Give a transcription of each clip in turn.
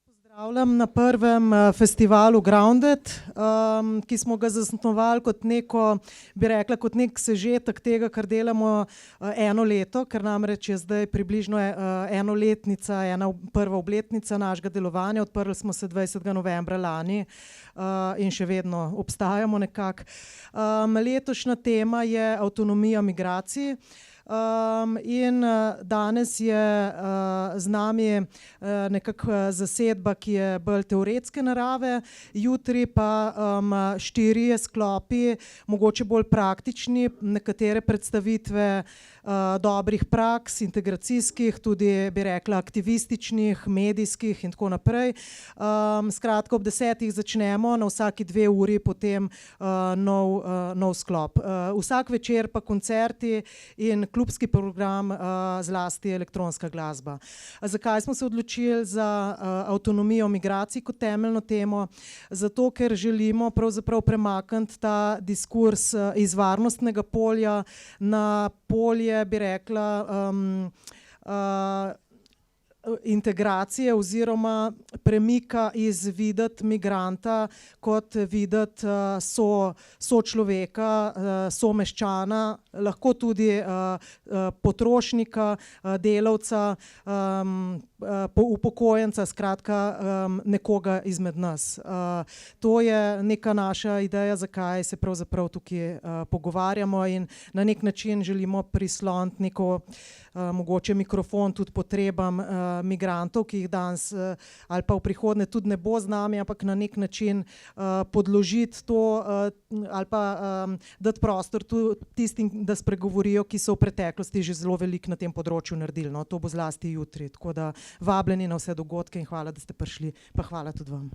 Pozdravljam na prvem festivalu Grounded, ki smo ga zasnovali kot neko, bi rekla, kot nek sežetek tega, kar delamo eno leto, ker namreč je zdaj približno enoletnica, prva obletnica našega delovanja. Odprli smo se 20. novembra lani in še vedno obstajamo nekako. Letošnja tema je avtonomija migracij. In danes je z nami nekako zasedba, ki je bolj teoretske narave, jutri pa 4 sklopi, mogoče bolj praktični, nekatere predstavitve dobrih praks, integracijskih, tudi bi rekla aktivističnih, medijskih in tako naprej. Skratka, ob 10. začnemo, na vsaki 2 uri potem nov sklop. Vsak večer pa koncerti in klubski program, zlasti elektronska glasba. Zakaj smo se odločili za avtonomijo migracij kot temeljno temo? Zato, ker želimo pravzaprav premakniti ta diskurs iz varnostnega polja na polje, bi rekla, integracije oziroma premika iz videti migranta kot videti sočloveka, someščana, lahko tudi potrošnika, delavca, upokojenca, skratka nekoga izmed nas. To je neka naša ideja, zakaj se pravzaprav tukaj pogovarjamo in na nek način želimo prisloniti neko mogoče mikrofon tudi potrebam migrantov, ki jih danes ali pa v prihodnje tudi ne bo z nami, ampak na nek način podložiti to ali pa dati prostor tudi tistim, da spregovorijo, ki so v preteklosti že zelo veliko na tem področju naredili. No, to bo zlasti jutri, tako da vabljeni na vse dogodke in hvala, da ste prišli, pa hvala tudi vam.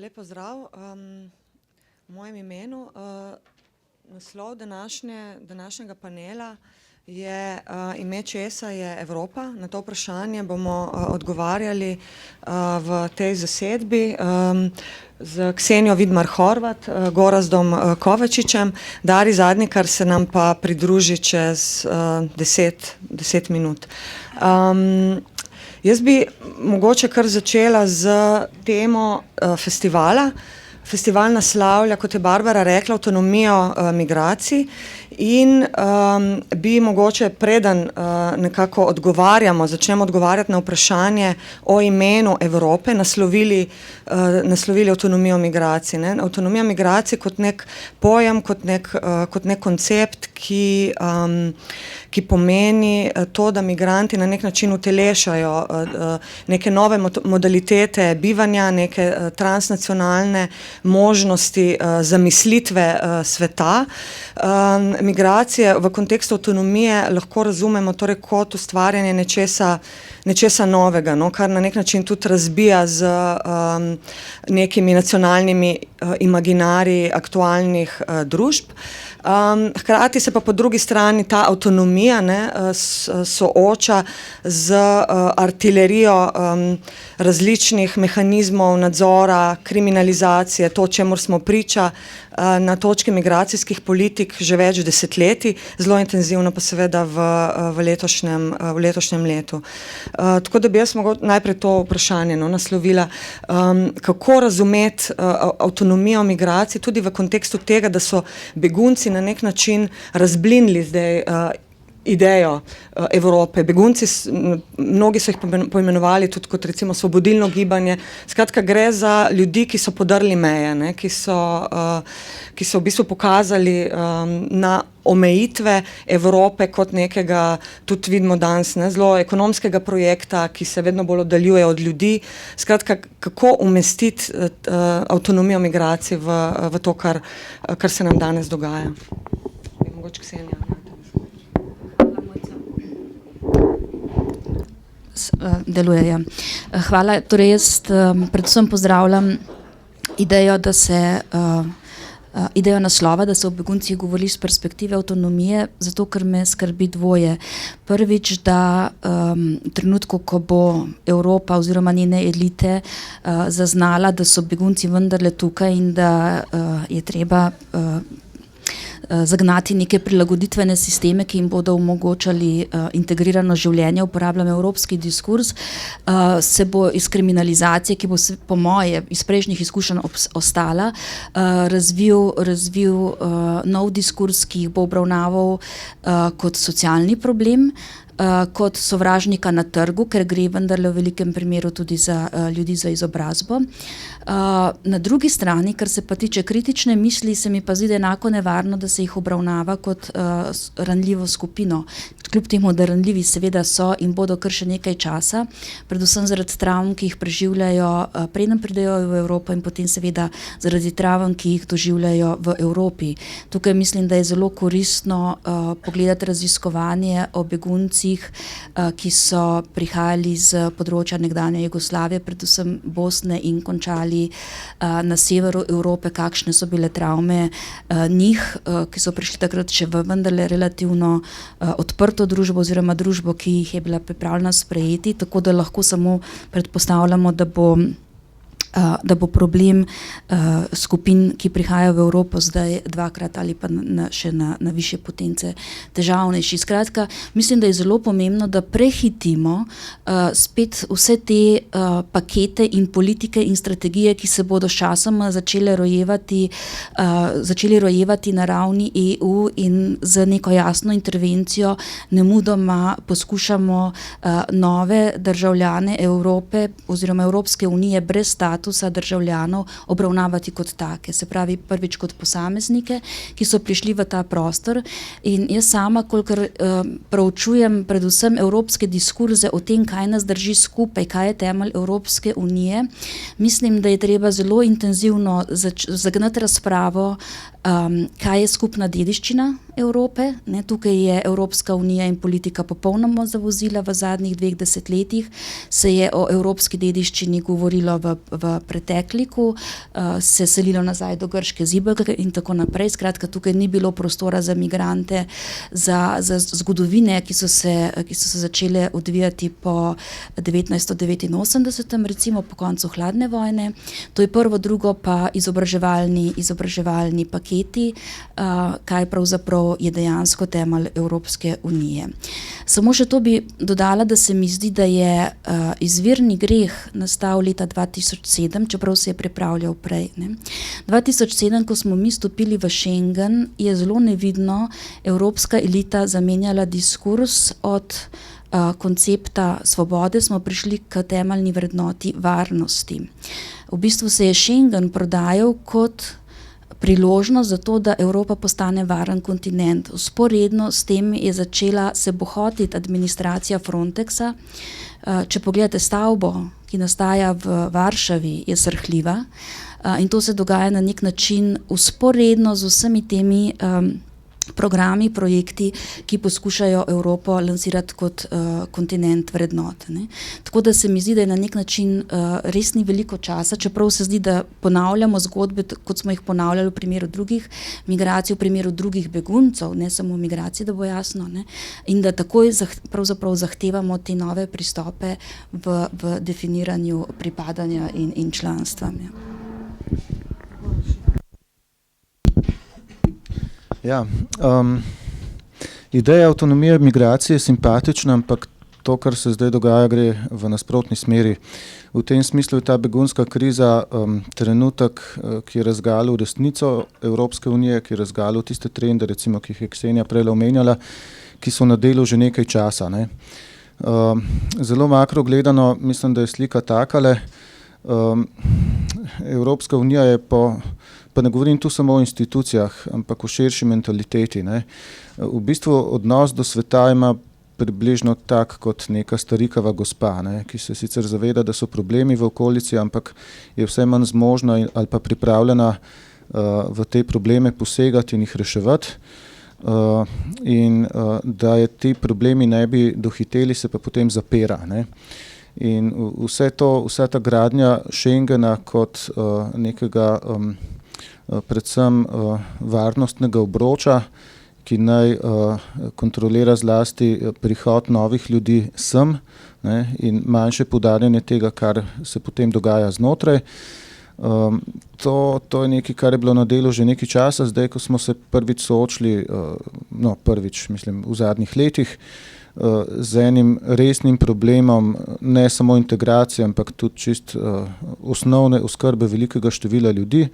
Lep pozdrav. V mojem imenu. Naslov današnjega panela je ime česa je Evropa. Na to vprašanje bomo odgovarjali v tej zasedbi z Ksenijo Vidmar Horvat, Gorazdom Kovačičem, Dari Zadnikar se nam pa pridruži čez 10 minut. Jaz bi mogoče kar začela z temo festivala. Festival naslavlja, kot je Barbara rekla, avtonomijo migracij in bi mogoče preden nekako začnemo odgovarjati na vprašanje o imenu Evrope, naslovili avtonomijo migracij. Ne? Avtonomija migracij kot nek pojem, kot nek koncept, ki pomeni to, da migranti na nek način utelešajo neke nove modalitete bivanja, neke transnacionalne možnosti zamislitve sveta. Migracije v kontekstu avtonomije lahko razumemo torej kot ustvarjanje nečesa novega, no, kar na nek način tudi razbija z nekimi nacionalnimi imaginariji aktualnih družb. Hkrati se pa po drugi strani ta avtonomija sooča z artilerijo različnih mehanizmov nadzora, kriminalizacije, to, čemur smo priča na točki migracijskih politik že več desetletij, zelo intenzivno pa seveda v letošnjem letu. Tako da bi jaz najprej to vprašanje naslovila, kako razumeti avtonomijo migracij tudi v kontekstu tega, da so begunci na nek način razblinili zdaj idejo Evrope. Begunci, mnogi so jih poimenovali tudi kot recimo svobodilno gibanje. Skratka, gre za ljudi, ki so podrli meje, ne, ki so v bistvu pokazali na omejitve Evrope kot nekega, tudi vidimo danes, zelo ekonomskega projekta, ki se vedno bolj oddaljuje od ljudi. Skratka, kako umestiti avtonomijo migracij v to, kar se nam danes dogaja. Mogoče Ksenija. Deluje, ja. Hvala. Torej jaz predvsem pozdravljam idejo, idejo naslova, da se o beguncih govori z perspektive avtonomije, zato ker me skrbi dvoje. Prvič, da v trenutku, ko bo Evropa oziroma njene elite zaznala, da so begunci vendarle tukaj in da je treba zagnati neke prilagoditvene sisteme, ki jim bodo omogočali integrirano življenje, uporabljam evropski diskurs, se bo iz kriminalizacije, ki bo po moje iz prejšnjih izkušenj ostala, razvil nov diskurs, ki jih bo obravnaval kot socialni problem, kot sovražnika na trgu, ker gre vendarle v velikem primeru tudi za ljudi za izobrazbo. Na drugi strani, kar se pa tiče kritične misli, se mi pa zdi enako nevarno, da se jih obravnava kot ranljivo skupino. Kljub temu, da ranljivi seveda so in bodo kar še nekaj časa, predvsem zaradi travm, ki jih preživljajo, preden pridejo v Evropo in potem seveda zaradi travm, ki jih doživljajo v Evropi. Tukaj mislim, da je zelo koristno pogledati raziskovanje o beguncih, ki so prihajali z področja nekdanje Jugoslavije, predvsem Bosne in končali na severu Evrope, kakšne so bile travme njih, ki so prišli takrat še v vendarle relativno odprto družbo oziroma družbo, ki jih je bila pripravljena sprejeti, tako da lahko samo predpostavljamo, da bo problem skupin, ki prihajajo v Evropo zdaj dvakrat ali pa še na višje potence težavnejši. Skratka, mislim, da je zelo pomembno, da prehitimo spet vse te pakete in politike in strategije, ki se bodo sčasoma začeli rojevati na ravni EU in z neko jasno intervencijo nemudoma poskušamo nove državljane Evrope oziroma Evropske unije brez statusa državljanov obravnavati kot take, se pravi prvič kot posameznike, ki so prišli v ta prostor. In jaz sama, kolikor proučujem predvsem evropske diskurze o tem, kaj nas drži skupaj, kaj je temelj Evropske unije, mislim, da je treba zelo intenzivno zagnati razpravo, kaj je skupna dediščina Evrope. Tukaj je Evropska unija in politika popolnoma zavozila v zadnjih 2 desetletjih, se je o evropski dediščini govorilo v pretekliku, se selilo nazaj do grške zibelke in tako naprej. Skratka, tukaj ni bilo prostora za migrante, za zgodovine, ki so se začele odvijati po 1989, recimo po koncu hladne vojne. To je prvo, drugo pa izobraževalni paketi, kaj pravzaprav je dejansko temelj Evropske unije. Samo še to bi dodala, da se mi zdi, da je izvirni greh nastal leta 2007, čeprav se je pripravljal prej. 2007, ko smo mi stopili v Schengen, je zelo nevidno evropska elita zamenjala diskurs od koncepta svobode, smo prišli k temeljni vrednoti varnosti. V bistvu se je Schengen prodajal kot priložnost za to, da Evropa postane varen kontinent. Vzporedno s tem je začela se bohotiti administracija Frontexa. Če pogledate stavbo, ki nastaja v Varšavi, je srhljiva in to se dogaja na nek način vzporedno z vsemi temi programi, projekti, ki poskušajo Evropo lansirati kot kontinent vrednot. Tako da se mi zdi, da je na nek način res ni veliko časa, čeprav se zdi, da ponavljamo zgodbe, kot smo jih ponavljali v primeru drugih migracij, v primeru drugih beguncev, ne samo migracij, da bo jasno, in da takoj pravzaprav zahtevamo te nove pristope v definiranju pripadanja in članstva. Ja, ideja avtonomije migracije je simpatična, ampak to, kar se zdaj dogaja, gre v nasprotni smeri. V tem smislu je ta begunska kriza trenutek, ki je razgalil resnico Evropske unije, ki je razgalil tiste trende, recimo, ki jih je Ksenija prej omenjala, ki so na delu že nekaj časa. Zelo makro gledano, mislim, da je slika takale. Evropska unija je pa ne govorim tu samo o institucijah, ampak o širši mentaliteti. V bistvu odnos do sveta ima približno tak kot neka starikava gospa, ki se sicer zaveda, da so problemi v okolici, ampak je vse manj zmožna ali pa pripravljena v te probleme posegati in jih reševati. In da je ti problemi ne bi dohiteli, se pa potem zapira. In vsa ta gradnja Schengena kot nekega predvsem varnostnega obroča, ki naj kontrolira zlasti prihod novih ljudi sem in manjše poudarjanje tega, kar se potem dogaja znotraj. To je nekaj, kar je bilo na delu že nekaj časa, zdaj, ko smo se prvič soočili, mislim, v zadnjih letih, z enim resnim problemom, ne samo integracije, ampak tudi čist osnovne oskrbe velikega števila ljudi,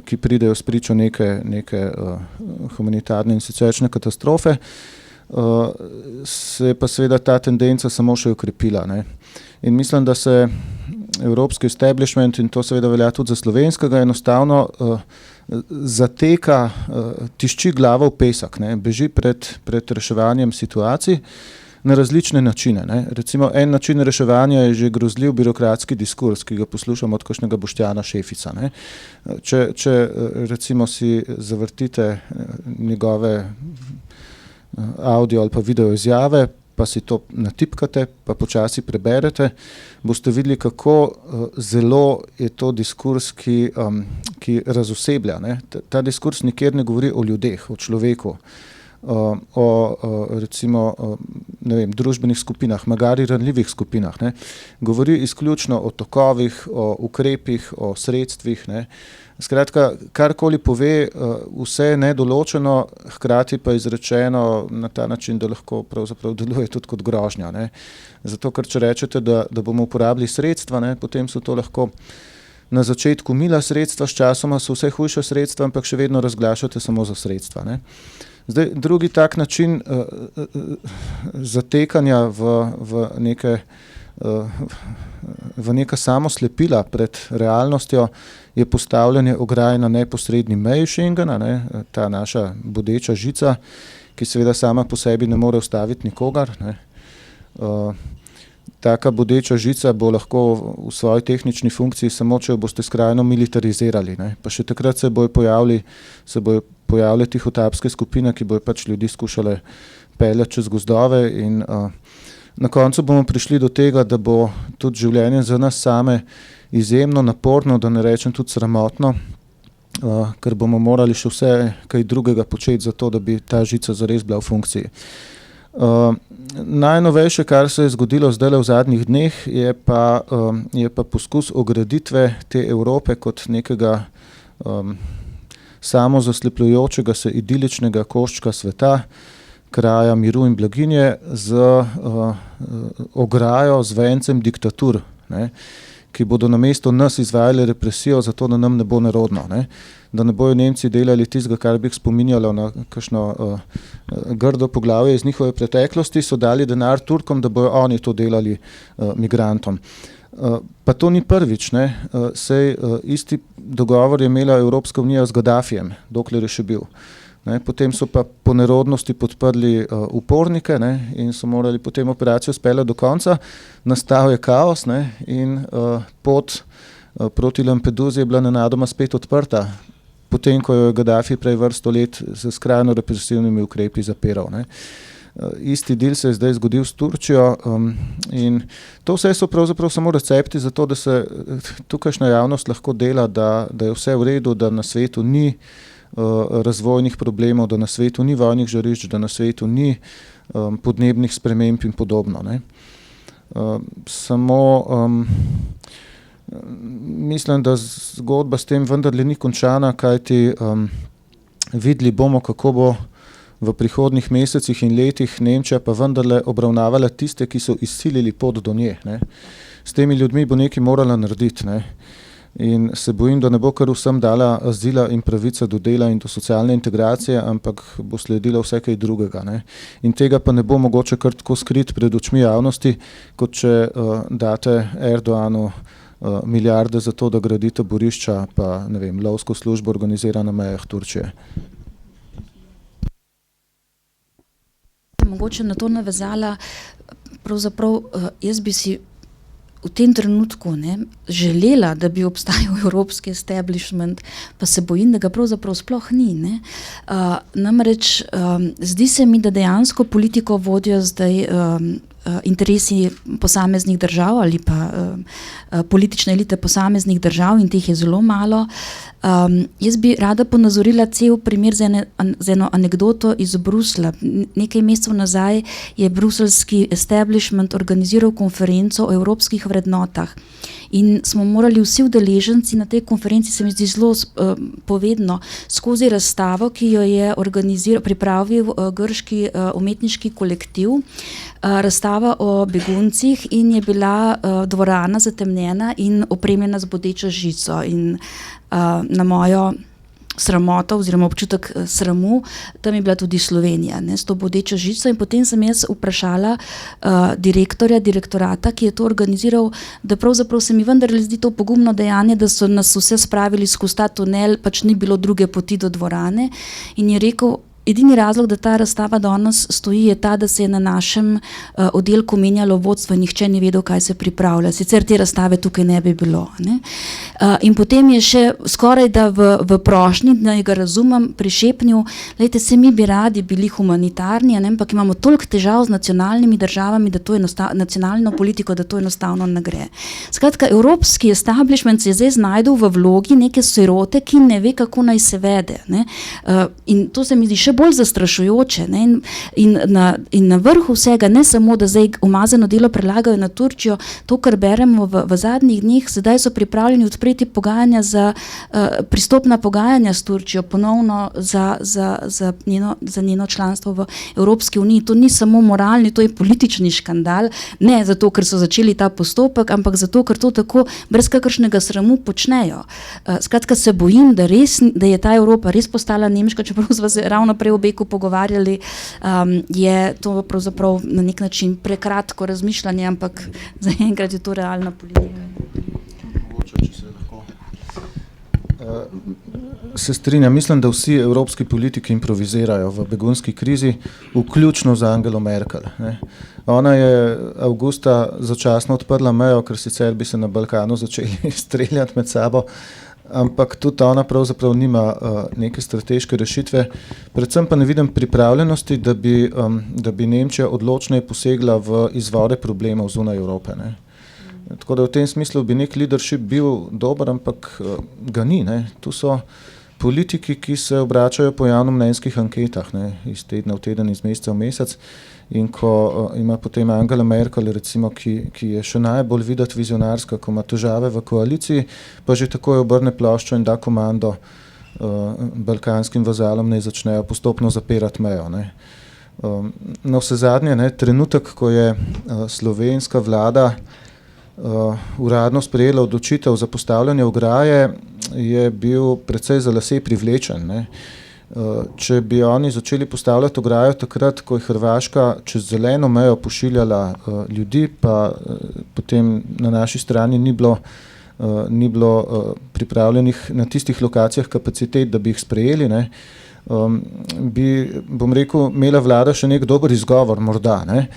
ki pridejo spričo neke humanitarne in siceršnje katastrofe, se je pa seveda ta tendenca samo še okrepila, ne. In mislim, da se evropski establishment, in to seveda velja tudi za slovenskega, enostavno zateka, tišči glavo v pesek, ne, beži pred reševanjem situacij na različne načine, ne. Recimo en način reševanja je že grozljiv birokratski diskurs, ki ga poslušamo od kakšnega Boštjana Šefica, ne. Če recimo si zavrtite njegove audio ali pa video izjave, pa si to natipkate, pa počasi preberete, boste videli, kako zelo je to diskurs, ki razoseblja, ne. Ta diskurs nikjer ne govori o ljudeh, o človeku, recimo, družbenih skupinah, magari ranljivih skupinah, ne. Govori izključno o tokovih, o ukrepih, o sredstvih, ne. Skratka, karkoli pove, vse je nedoločeno, hkrati pa izrečeno na ta način, da lahko pravzaprav deluje tudi kot grožnja, ne. Zato, ker če rečete, da bomo uporabili sredstva, ne, potem so to lahko na začetku mila sredstva, sčasoma so vse hujša sredstva, ampak še vedno razglašate samo za sredstva, ne. Zdaj, drugi tak način zatekanja v neka samoslepila pred realnostjo je postavljanje ograj na neposredni meji Schengena, ne, ta naša bodeča žica, ki seveda sama po sebi ne more ustaviti nikogar, ne. Taka bodeča žica bo lahko v svoji tehnični funkciji samo, če jo boste skrajno militarizirali, ne. Pa še takrat se bojo pojavile tihotapske skupine, ki bojo pač ljudi skušale peljati čez gozdove in na koncu bomo prišli do tega, da bo tudi življenje za nas same izjemno naporno, da ne rečem tudi sramotno, ker bomo morali še vse kaj drugega početi za to, da bi ta žica zares bila v funkciji. Najnovejše, kar se je zgodilo zdajle v zadnjih dneh, je pa poskus ograditve te Evrope kot nekega samozaslepljujočega se idiličnega koščka sveta, kraja miru in blaginje z ograjo, z vencem diktatur, ne, ki bodo namesto nas izvajali represijo, zato da nam ne bo nerodno, ne. Da ne bojo Nemci delali tistega, kar bi jih spominjalo na kakšno grdo poglavje iz njihove preteklosti, so dali denar Turkom, da bojo oni to delali migrantom. Pa to ni prvič, ne. Sej isti dogovor je imela Evropska unija z Gaddafijem, dokler je še bil. Ne, potem so pa po nerodnosti podprli upornike, ne, in so morali potem operacijo speljati do konca. Nastal je kaos, ne, in pot proti Lampeduzi je bila nenadoma spet odprta, potem ko jo je Gaddafi prej vrsto let s skrajno represivnimi ukrepi zapiral, ne. Isti del se je zdaj zgodil s Turčijo in to vse so pravzaprav samo recepti za to, da se tukajšnja javnost lahko dela, da je vse v redu, da na svetu ni razvojnih problemov, da na svetu ni vojnih žarišč, da na svetu ni podnebnih sprememb in podobno, ne. Samo mislim, da zgodba s tem vendarle ni končana, kajti videli bomo, kako bo v prihodnjih mesecih in letih Nemčija pa vendarle obravnavala tiste, ki so izsilili pot do nje, ne. S temi ljudmi bo nekaj morala narediti, ne. In se bojim, da ne bo kar vsem dala azila in pravica do dela in do socialne integracije, ampak bo sledila vse kaj drugega, ne. In tega pa ne bo mogoče kar tako skriti pred očmi javnosti, kot če date Erdoganu milijarde za to, da gradi taborišča, pa ne vem, lovsko službo organizira na mejah Turčije. Mogoče na to navezala, pravzaprav jaz bi si v tem trenutku, ne, želela, da bi obstajal evropski establishment, pa se bojim, da ga pravzaprav sploh ni, ne. Namreč zdi se mi, da dejansko politiko vodijo zdaj interesi posameznih držav ali pa politične elite posameznih držav in teh je zelo malo. Jaz bi rada ponazorila cel primer z eno anekdoto iz Bruslja. Nekaj mesecev nazaj je bruseljski establishment organiziral konferenco o evropskih vrednotah in smo morali vsi udeleženci na tej konferenci, se mi zdi zelo povedno, skozi razstavo, ki jo je pripravil grški umetniški kolektiv, razstava o beguncih in je bila dvorana zatemnjena in opremljena z bodečo žico in na mojo sramoto oziroma občutek sramu, tam je bila tudi Slovenija, ne, s to bodečo žico in potem sem jaz vprašala direktorata, ki je to organiziral, da pravzaprav se mi vendar zdi to pogumno dejanje, da so nas vse spravili skozi ta tunel, pač ni bilo druge poti do dvorane in je rekel, edini razlog, da ta razstava danes stoji, je ta, da se je na našem oddelku menjalo vodstvo in nihče ni vedel, kaj se pripravlja. Sicer te razstave tukaj ne bi bilo. Ne? In potem je še skoraj da v prošnji, da ga razumem, prišepnil, lejte, se mi bi radi bili humanitarni, ne? Ampak imamo toliko težav z nacionalnimi državami, da to nacionalno politiko, da to enostavno ne gre. Skratka, evropski establishment se je zdaj znajdel v vlogi neke sirote, ki ne ve, kako naj se vede. Ne? In to se mi zdi še bolj zastrašujoče, ne? In na vrhu vsega, ne samo, da zdaj umazano delo prelagajo na Turčijo, to, kar beremo v zadnjih dneh, sedaj so pripravljeni odpreti pogajanja pristopna pogajanja s Turčijo, ponovno za njeno članstvo v Evropski uniji. To ni samo moralni, to je politični škandal, ne zato, ker so začeli ta postopek, ampak zato, ker to tako brez kakršnega sramu počnejo. Skratka, se bojim, da je ta Evropa res postala nemška, čeprav smo se ravno prej v Beku pogovarjali, je to pravzaprav na nek način prekratko razmišljanje, ampak zaenkrat je to realna politika. Se strinjam, mislim, da vsi evropski politiki improvizirajo v begunski krizi, vključno z Angelo Merkel. Ne. Ona je avgusta začasno odprla mejo, ker sicer bi se na Balkanu začeli streljati med sabo, ampak tudi ona pravzaprav nima neke strateške rešitve. Predvsem pa ne vidim pripravljenosti, da bi Nemčija odločneje posegla v izvore problemov zunaj Evrope. Ne. Tako da v tem smislu bi nek leadership bil dober, ampak ga ni. Ne. Tu so politiki, ki se obračajo po javnomnenjskih anketah, ne, iz tedna v teden, iz meseca v mesec. In ko ima potem Angela Merkel, recimo, ki je še najbolj videti vizionarska, ko ima težave v koaliciji, pa že takoj obrne ploščo in da komando balkanskim vazalom, naj začnejo postopno zapirati mejo. Ne. Na vse zadnje, ne, trenutek, ko je slovenska vlada uradno sprejela odločitev za postavljanje ograje, je bil precej za lase privlečen. Ne. Če bi oni začeli postavljati ograjo takrat, ko je Hrvaška čez zeleno mejo pošiljala ljudi, pa potem na naši strani ni bilo pripravljenih na tistih lokacijah kapacitet, da bi jih sprejeli, ne, bi, bom rekel, imela vlada še nek dober izgovor, morda. Ne.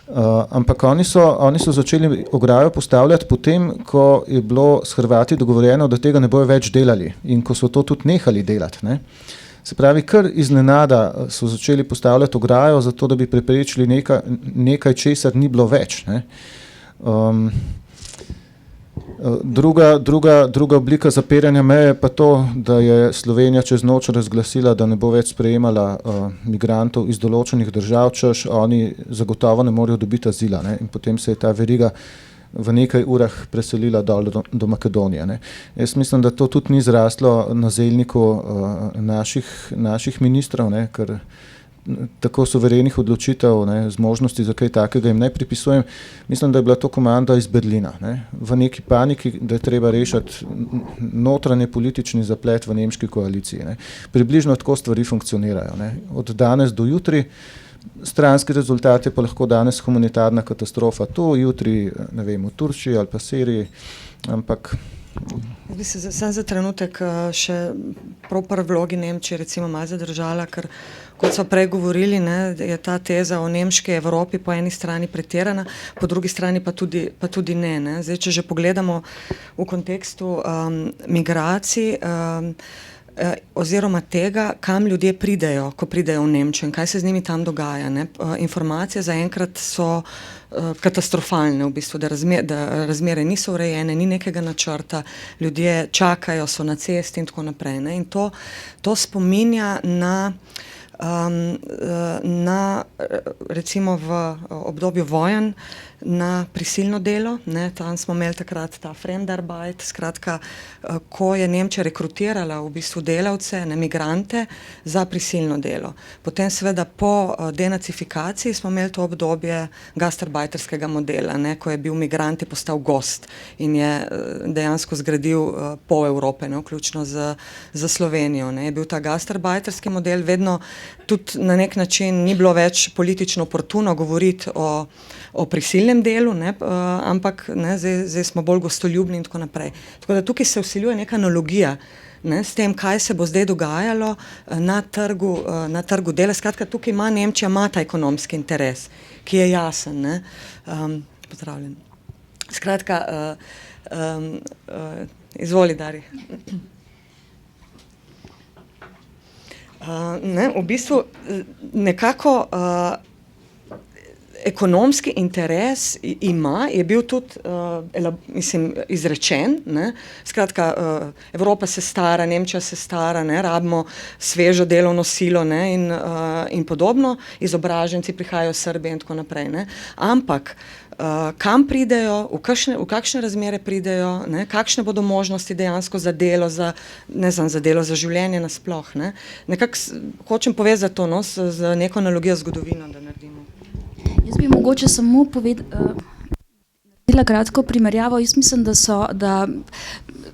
Ampak oni so začeli ograjo postavljati potem, ko je bilo s Hrvati dogovorjeno, da tega ne bojo več delali in ko so to tudi nehali delati. Ne. Se pravi, kar iznenada so začeli postavljati ograjo, zato da bi preprečili nekaj, česar ni bilo več. Ne. Druga oblika zapiranja meje je pa to, da je Slovenija čez noč razglasila, da ne bo več sprejemala migrantov iz določenih držav, češ oni zagotovo ne morejo dobiti azila. Ne. In potem se je ta veriga v nekaj urah preselila dol do Makedonije. Ne. Jaz mislim, da to tudi ni zraslo na zelniku naših ministrov, ne, ker tako suverenih odločitev, ne, z možnosti za kaj takega jim ne pripisujem. Mislim, da je bila to komanda iz Berlina. Ne, v neki paniki, da je treba rešiti notranje politični zaplet v nemški koaliciji. Ne. Približno tako stvari funkcionirajo. Ne. Od danes do jutri, stranski rezultat je pa lahko danes humanitarna katastrofa tu, jutri, ne vem, v Turčiji ali pa Siriji, ampak Bi se sam za trenutek še prav prvi vlogi Nemčije recimo malo zadržala, ker kot so prej govorili, ne, je ta teza o nemški Evropi po eni strani pretirana, po drugi strani pa tudi ne. Zdaj, če že pogledamo v kontekstu migracij, oziroma tega, kam ljudje pridejo, ko pridejo v Nemčijo in kaj se z njimi tam dogaja. Ne? Informacije zaenkrat so katastrofalne, v bistvu, da razmere niso urejene, ni nekega načrta, ljudje čakajo, so na cesti in tako naprej. Ne? In to spominja na recimo v obdobju vojen, na prisilno delo, ne, tam smo imeli takrat ta Fremdarbeit, skratka, ko je Nemčija rekrutirala v bistvu delavce, ne, migrante za prisilno delo. Potem seveda po denacifikaciji smo imeli to obdobje gastarbeiterskega modela, ne, ko je bil migrant, je postal gost in je dejansko zgradil pol Evrope, ne, vključno z Slovenijo. Ne. Je bil ta gastarbeiterski model vedno tudi na nek način ni bilo več politično oportuno govoriti o prisilnem delu, ne, ampak ne, zdaj smo bolj gostoljubni in tako naprej. Tako da tukaj se vsiljuje neka analogija, ne, s tem, kaj se bo zdaj dogajalo na trgu dela. Skratka, tukaj Nemčija ima ta ekonomski interes, ki je jasen. Ne. Pozdravljen. Skratka, izvoli, Dari. Ne, v bistvu nekako ekonomski interes je bil tudi izrečen. Ne? Skratka, Evropa se stara, Nemčija se stara, ne? Rabimo svežo delovno silo, ne? In podobno, izobraženci prihajajo iz Srbije in tako naprej. Ne? Ampak kam pridejo, v kakšne razmere pridejo, ne? Kakšne bodo možnosti dejansko za delo, za delo, za življenje nasploh. Ne? Nekako hočem povezati to, no, z neko analogijo zgodovino, da naredimo. Jaz bi mogoče samo naredila kratko primerjavo. Jaz mislim, da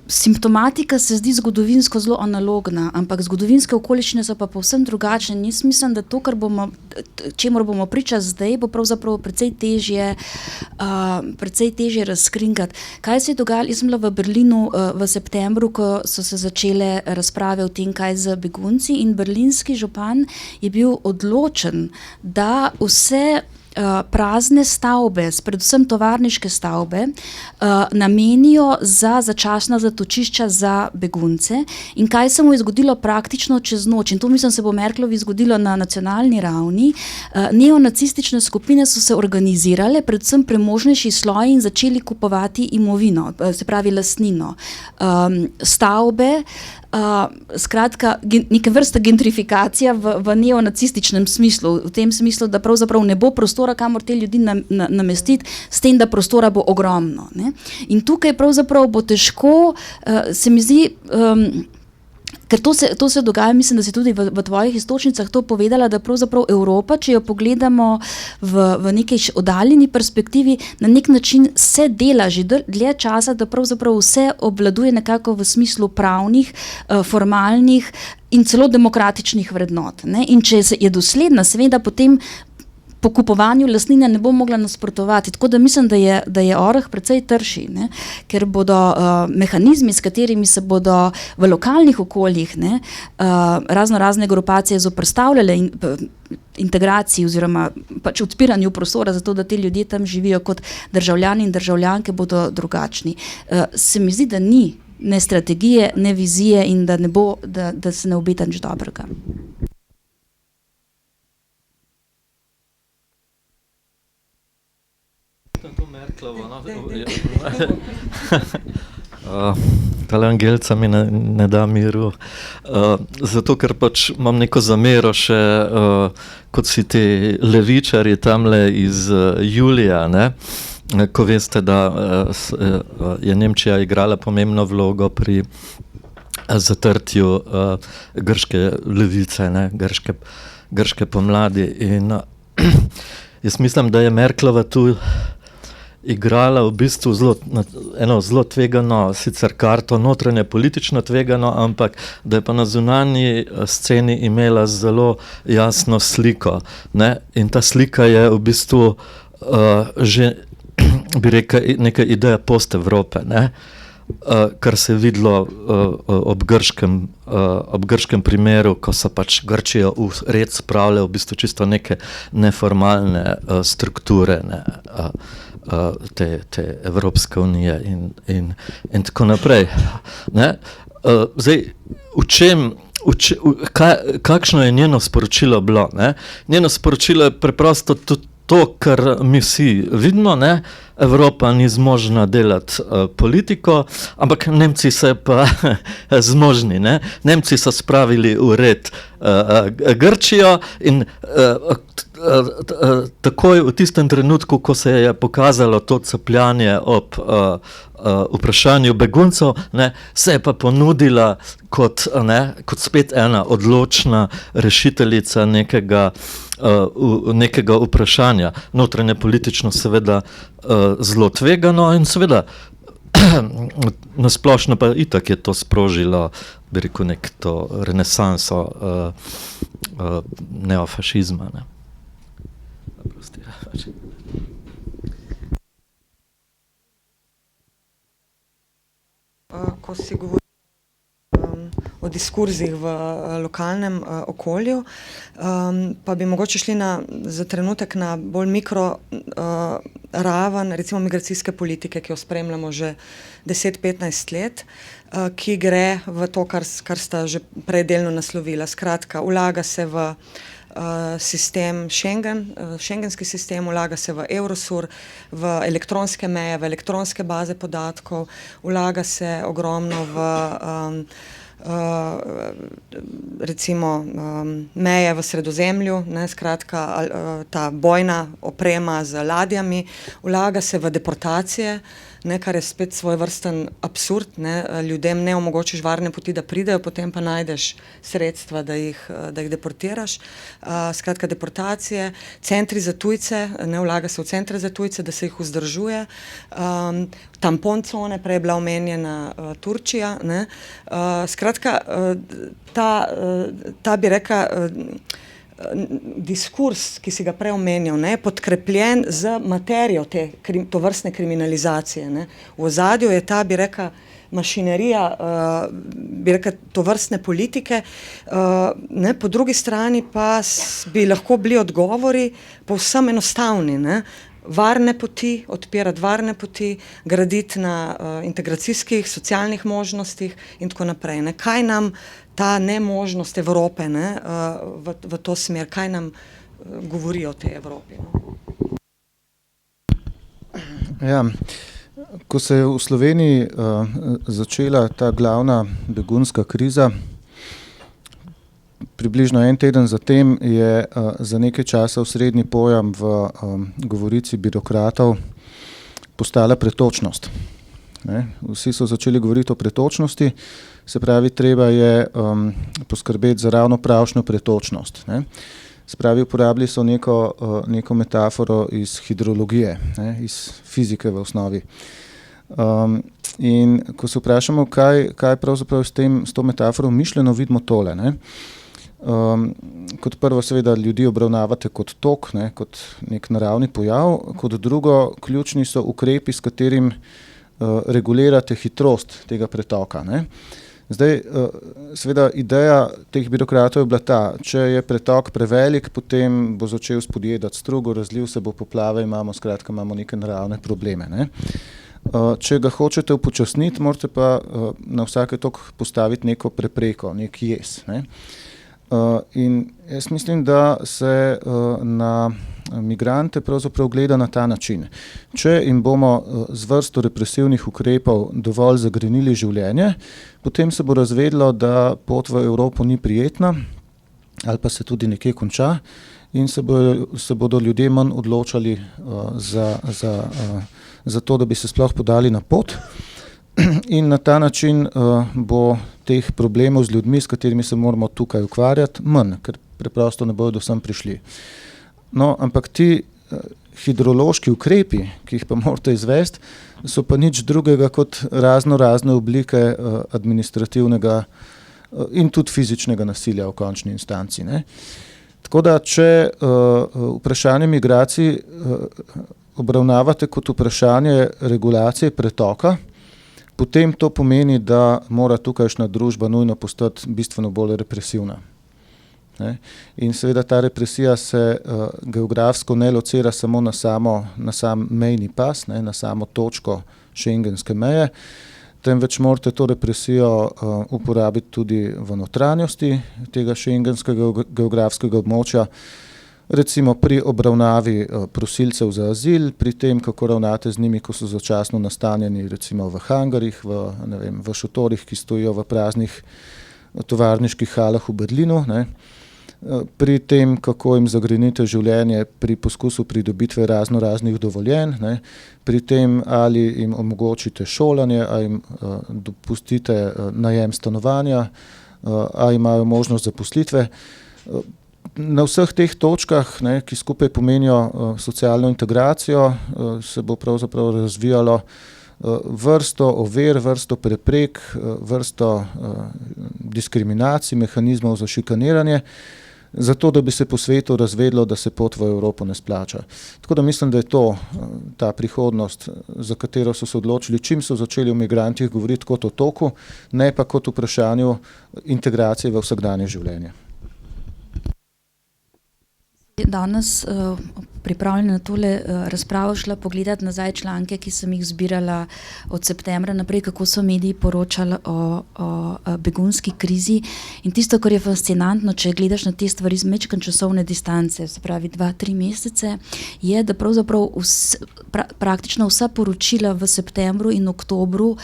simptomatika se zdi zgodovinsko zelo analogna, ampak zgodovinske okoliščine so pa povsem drugačne. Jaz mislim, da to, čemur bomo priča zdaj, bo pravzaprav precej težje razkrinkati. Kaj se je dogajalo? Jaz sem bila v Berlinu v septembru, ko so se začele razprave o tem, kaj z begunci, in berlinski župan je bil odločen, da vse prazne stavbe, predvsem tovarniške stavbe, namenijo za začasna zatočišča za begunce. In kaj se mu je zgodilo praktično čez noč? In to, mislim, se bo Merklovi zgodilo na nacionalni ravni. Neonacistične skupine so se organizirale, predvsem premožnejši sloji, in začeli kupovati imovino, se pravi lastnino. Stavbe, skratka, neke vrste gentrifikacija v neonacističnem smislu, v tem smislu, da pravzaprav ne bo prostora, kamor te ljudi namestiti, s tem, da prostora bo ogromno. Ne? In tukaj pravzaprav bo težko, se mi zdi, ker to se dogaja, mislim, da si tudi v tvojih iztočnicah to povedala, da pravzaprav Evropa, če jo pogledamo v nekaj oddaljeni perspektivi, na nek način se dela že dlje časa, da pravzaprav vse obvladuje nekako v smislu pravnih, formalnih in celo demokratičnih vrednot. Ne? In če je dosledna, seveda potem po kupovanju lastnine ne bo mogla nasprotovati. Tako da mislim, da je oreh precej trši, ne? Ker bodo mehanizmi, s katerimi se bodo v lokalnih okoljih, ne, razne grupacije zoperstavljale integraciji oziroma pač odpiranju prostora za to, da te ljudje tam živijo kot državljani in državljanke, bodo drugačni. Se mi zdi, da ni ne strategije, ne vizije in da se ne obeta nič dobrega. To Merklovo, no? Tale Angelca mi ne da miru. Zato, ker pač imam neko zamero še, kot si ti levičarji tamle iz Julija, ne? Ko veste, da je Nemčija igrala pomembno vlogo pri zatrtju grške levice, ne? Grške pomladi. In jaz mislim, da je Merklova tu igrala v bistvu eno zelo tvegano, sicer karto, notranje politično tvegano, ampak da je pa na zunanji sceni imela zelo jasno sliko. Ne? In ta slika je v bistvu že, bi rekel, neka ideja post-Evrope, ne? Kar se je videlo ob grškem primeru, ko so pač Grčijo v red spravljali v bistvu čisto neke neformalne strukture, ne? Te Evropske unije in tako naprej. Ne? Zdaj, kakšno je njeno sporočilo bilo? Ne? Njeno sporočilo je preprosto tudi to, kar mi vsi vidimo, ne? Evropa ni zmožna delati politiko, ampak Nemci se pa zmožni. Ne? Nemci so spravili v red Grčijo in takoj v tistem trenutku, ko se je pokazalo to capljanje ob vprašanju beguncev, ne, se je pa ponudila kot spet ena odločna rešiteljica nekega vprašanja. Notranje politično seveda zelo tvegano in seveda nasplošno pa itak je to sprožilo, bi rekel, to renesanso neofašizma. Ne. Ko si govoril o diskurzih v lokalnem okolju, pa bi mogoče šli za trenutek na bolj mikro raven, recimo migracijske politike, ki jo spremljamo že 10-15 let, ki gre v to, kar sta že prej delno naslovila. Skratka, vlaga se v sistem Schengen, šengenski sistem, vlaga se v Eurosur, v elektronske meje, v elektronske baze podatkov, vlaga se ogromno v recimo meje v Sredozemlju, ne, skratka ta bojna oprema z ladjami, vlaga se v deportacije, ne, kar je spet svojevrsten absurd, ne, ljudem ne omogočiš varne poti, da pridejo, potem pa najdeš sredstva, da jih deportiraš. Skratka, deportacije, centri za tujce, ne, vlaga se v centre za tujce, da se jih vzdržuje, tampon cone, prej je bila omenjena Turčija, ne. Skratka, ta bi rekla, diskurs, ki si ga prej omenjal, ne, podkrepljen z materijo tovrstne kriminalizacije. Ne. V ozadju je ta, bi rekla, mašinerija, bi rekla, tovrstne politike, ne, po drugi strani pa bi lahko bili odgovori povsem enostavni, ne. Varne poti, odpirati varne poti, graditi na integracijskih, socialnih možnostih in tako naprej. Ne. Kaj nam ta nemožnost Evrope, ne, v to smer, kaj nam govori o tej Evropi? Ja, ko se je v Sloveniji začela ta glavna begunska kriza, približno en teden zatem je za nekaj časa osrednji pojem v govorici birokratov postala pretočnost. Ne? Vsi so začeli govoriti o pretočnosti, se pravi, treba je poskrbeti za ravno pravšno pretočnost. Ne? Se pravi, uporabili so neko metaforo iz hidrologije, ne? Iz fizike v osnovi. In ko se vprašamo, kaj pravzaprav s to metaforo mišljeno, vidimo tole. Ne? Kot prvo, seveda, ljudi obravnavate kot tok, ne? Kot nek naravni pojav, kot drugo, ključni so ukrepi, s katerim regulirate hitrost tega pretoka. Ne? Zdaj, seveda, ideja teh birokratov je bila ta, če je pretok prevelik, potem bo začel spodjedati strugo, razlil se bo poplave, imamo neke naravne probleme. Ne? Če ga hočete upočasniti, morate pa na vsake tok postaviti neko prepreko, nek jez. Ne? In jaz mislim, da se na migrante pravzaprav gleda na ta način. Če jim bomo z vrsto represivnih ukrepov dovolj zagrenili življenje, potem se bo razvedlo, da pot v Evropo ni prijetna ali pa se tudi nekje konča in se bodo ljudje manj odločali za to, da bi se sploh podali na pot. In na ta način bo teh problemov z ljudmi, s katerimi se moramo tukaj ukvarjati, manj, ker preprosto ne bodo sem prišli. No, ampak ti hidrološki ukrepi, ki jih pa morate izvesti, so pa nič drugega kot razne oblike administrativnega in tudi fizičnega nasilja v končni instanci. Ne? Tako da, če vprašanje migracij obravnavate kot vprašanje regulacije pretoka, potem to pomeni, da mora tukajšnja družba nujno postati bistveno bolj represivna. Ne? In seveda ta represija se geografsko ne locira samo na sam mejni pas, ne? Na samo točko šengenske meje, temveč morate to represijo uporabiti tudi v notranjosti tega šengenskega geografskega območja, recimo pri obravnavi prosilcev za azil, pri tem, kako ravnate z njimi, ko so začasno nastanjeni recimo v hangarjih, v šotorih, ki stojijo v praznih tovarniških halah v Berlinu, ne. Pri tem, kako jim zagrenite življenje pri poskusu pridobitve raznih dovoljenj, ne. Pri tem, ali jim omogočite šolanje, ali jim dopustite najem stanovanja, ali imajo možnost zaposlitve. Na vseh teh točkah, ne, ki skupaj pomenijo socialno integracijo, se bo pravzaprav razvijalo vrsto ovir, vrsto preprek, vrsto diskriminacij, mehanizmov za šikaniranje, zato da bi se po svetu razvedlo, da se pot v Evropo ne splača. Tako da mislim, da je to ta prihodnost, za katero so se odločili, čim so začeli o migrantih govoriti kot o toku, ne pa kot vprašanju integracije v vsakdanje življenje. Danes pripravljena na tole razpravo šla pogledati nazaj članke, ki sem jih zbirala od septembra naprej, kako so mediji poročali o begunski krizi. In tisto, kar je fascinantno, če gledaš na te stvari z majčkeno časovne distance, se pravi 2-3 mesece, je, da pravzaprav praktično vsa poročila v septembru in oktobru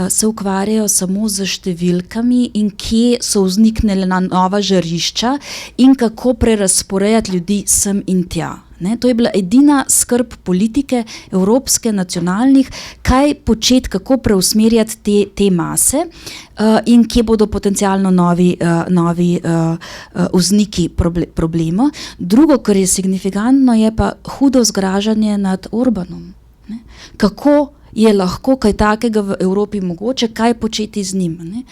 se ukvarjajo samo z številkami in kje so vzniknile na nova žarišča in kako prerasporejati ljudi sem in tja. Ne, to je bila edina skrb politike, evropske, nacionalnih, kaj početi, kako preusmerjati te mase in kje bodo potencialno novi vzniki problema. Drugo, kar je signifikantno, je pa hudo zgražanje nad Orbanom. Ne. Kako je lahko kaj takega v Evropi mogoče, kaj početi z njim. Ne?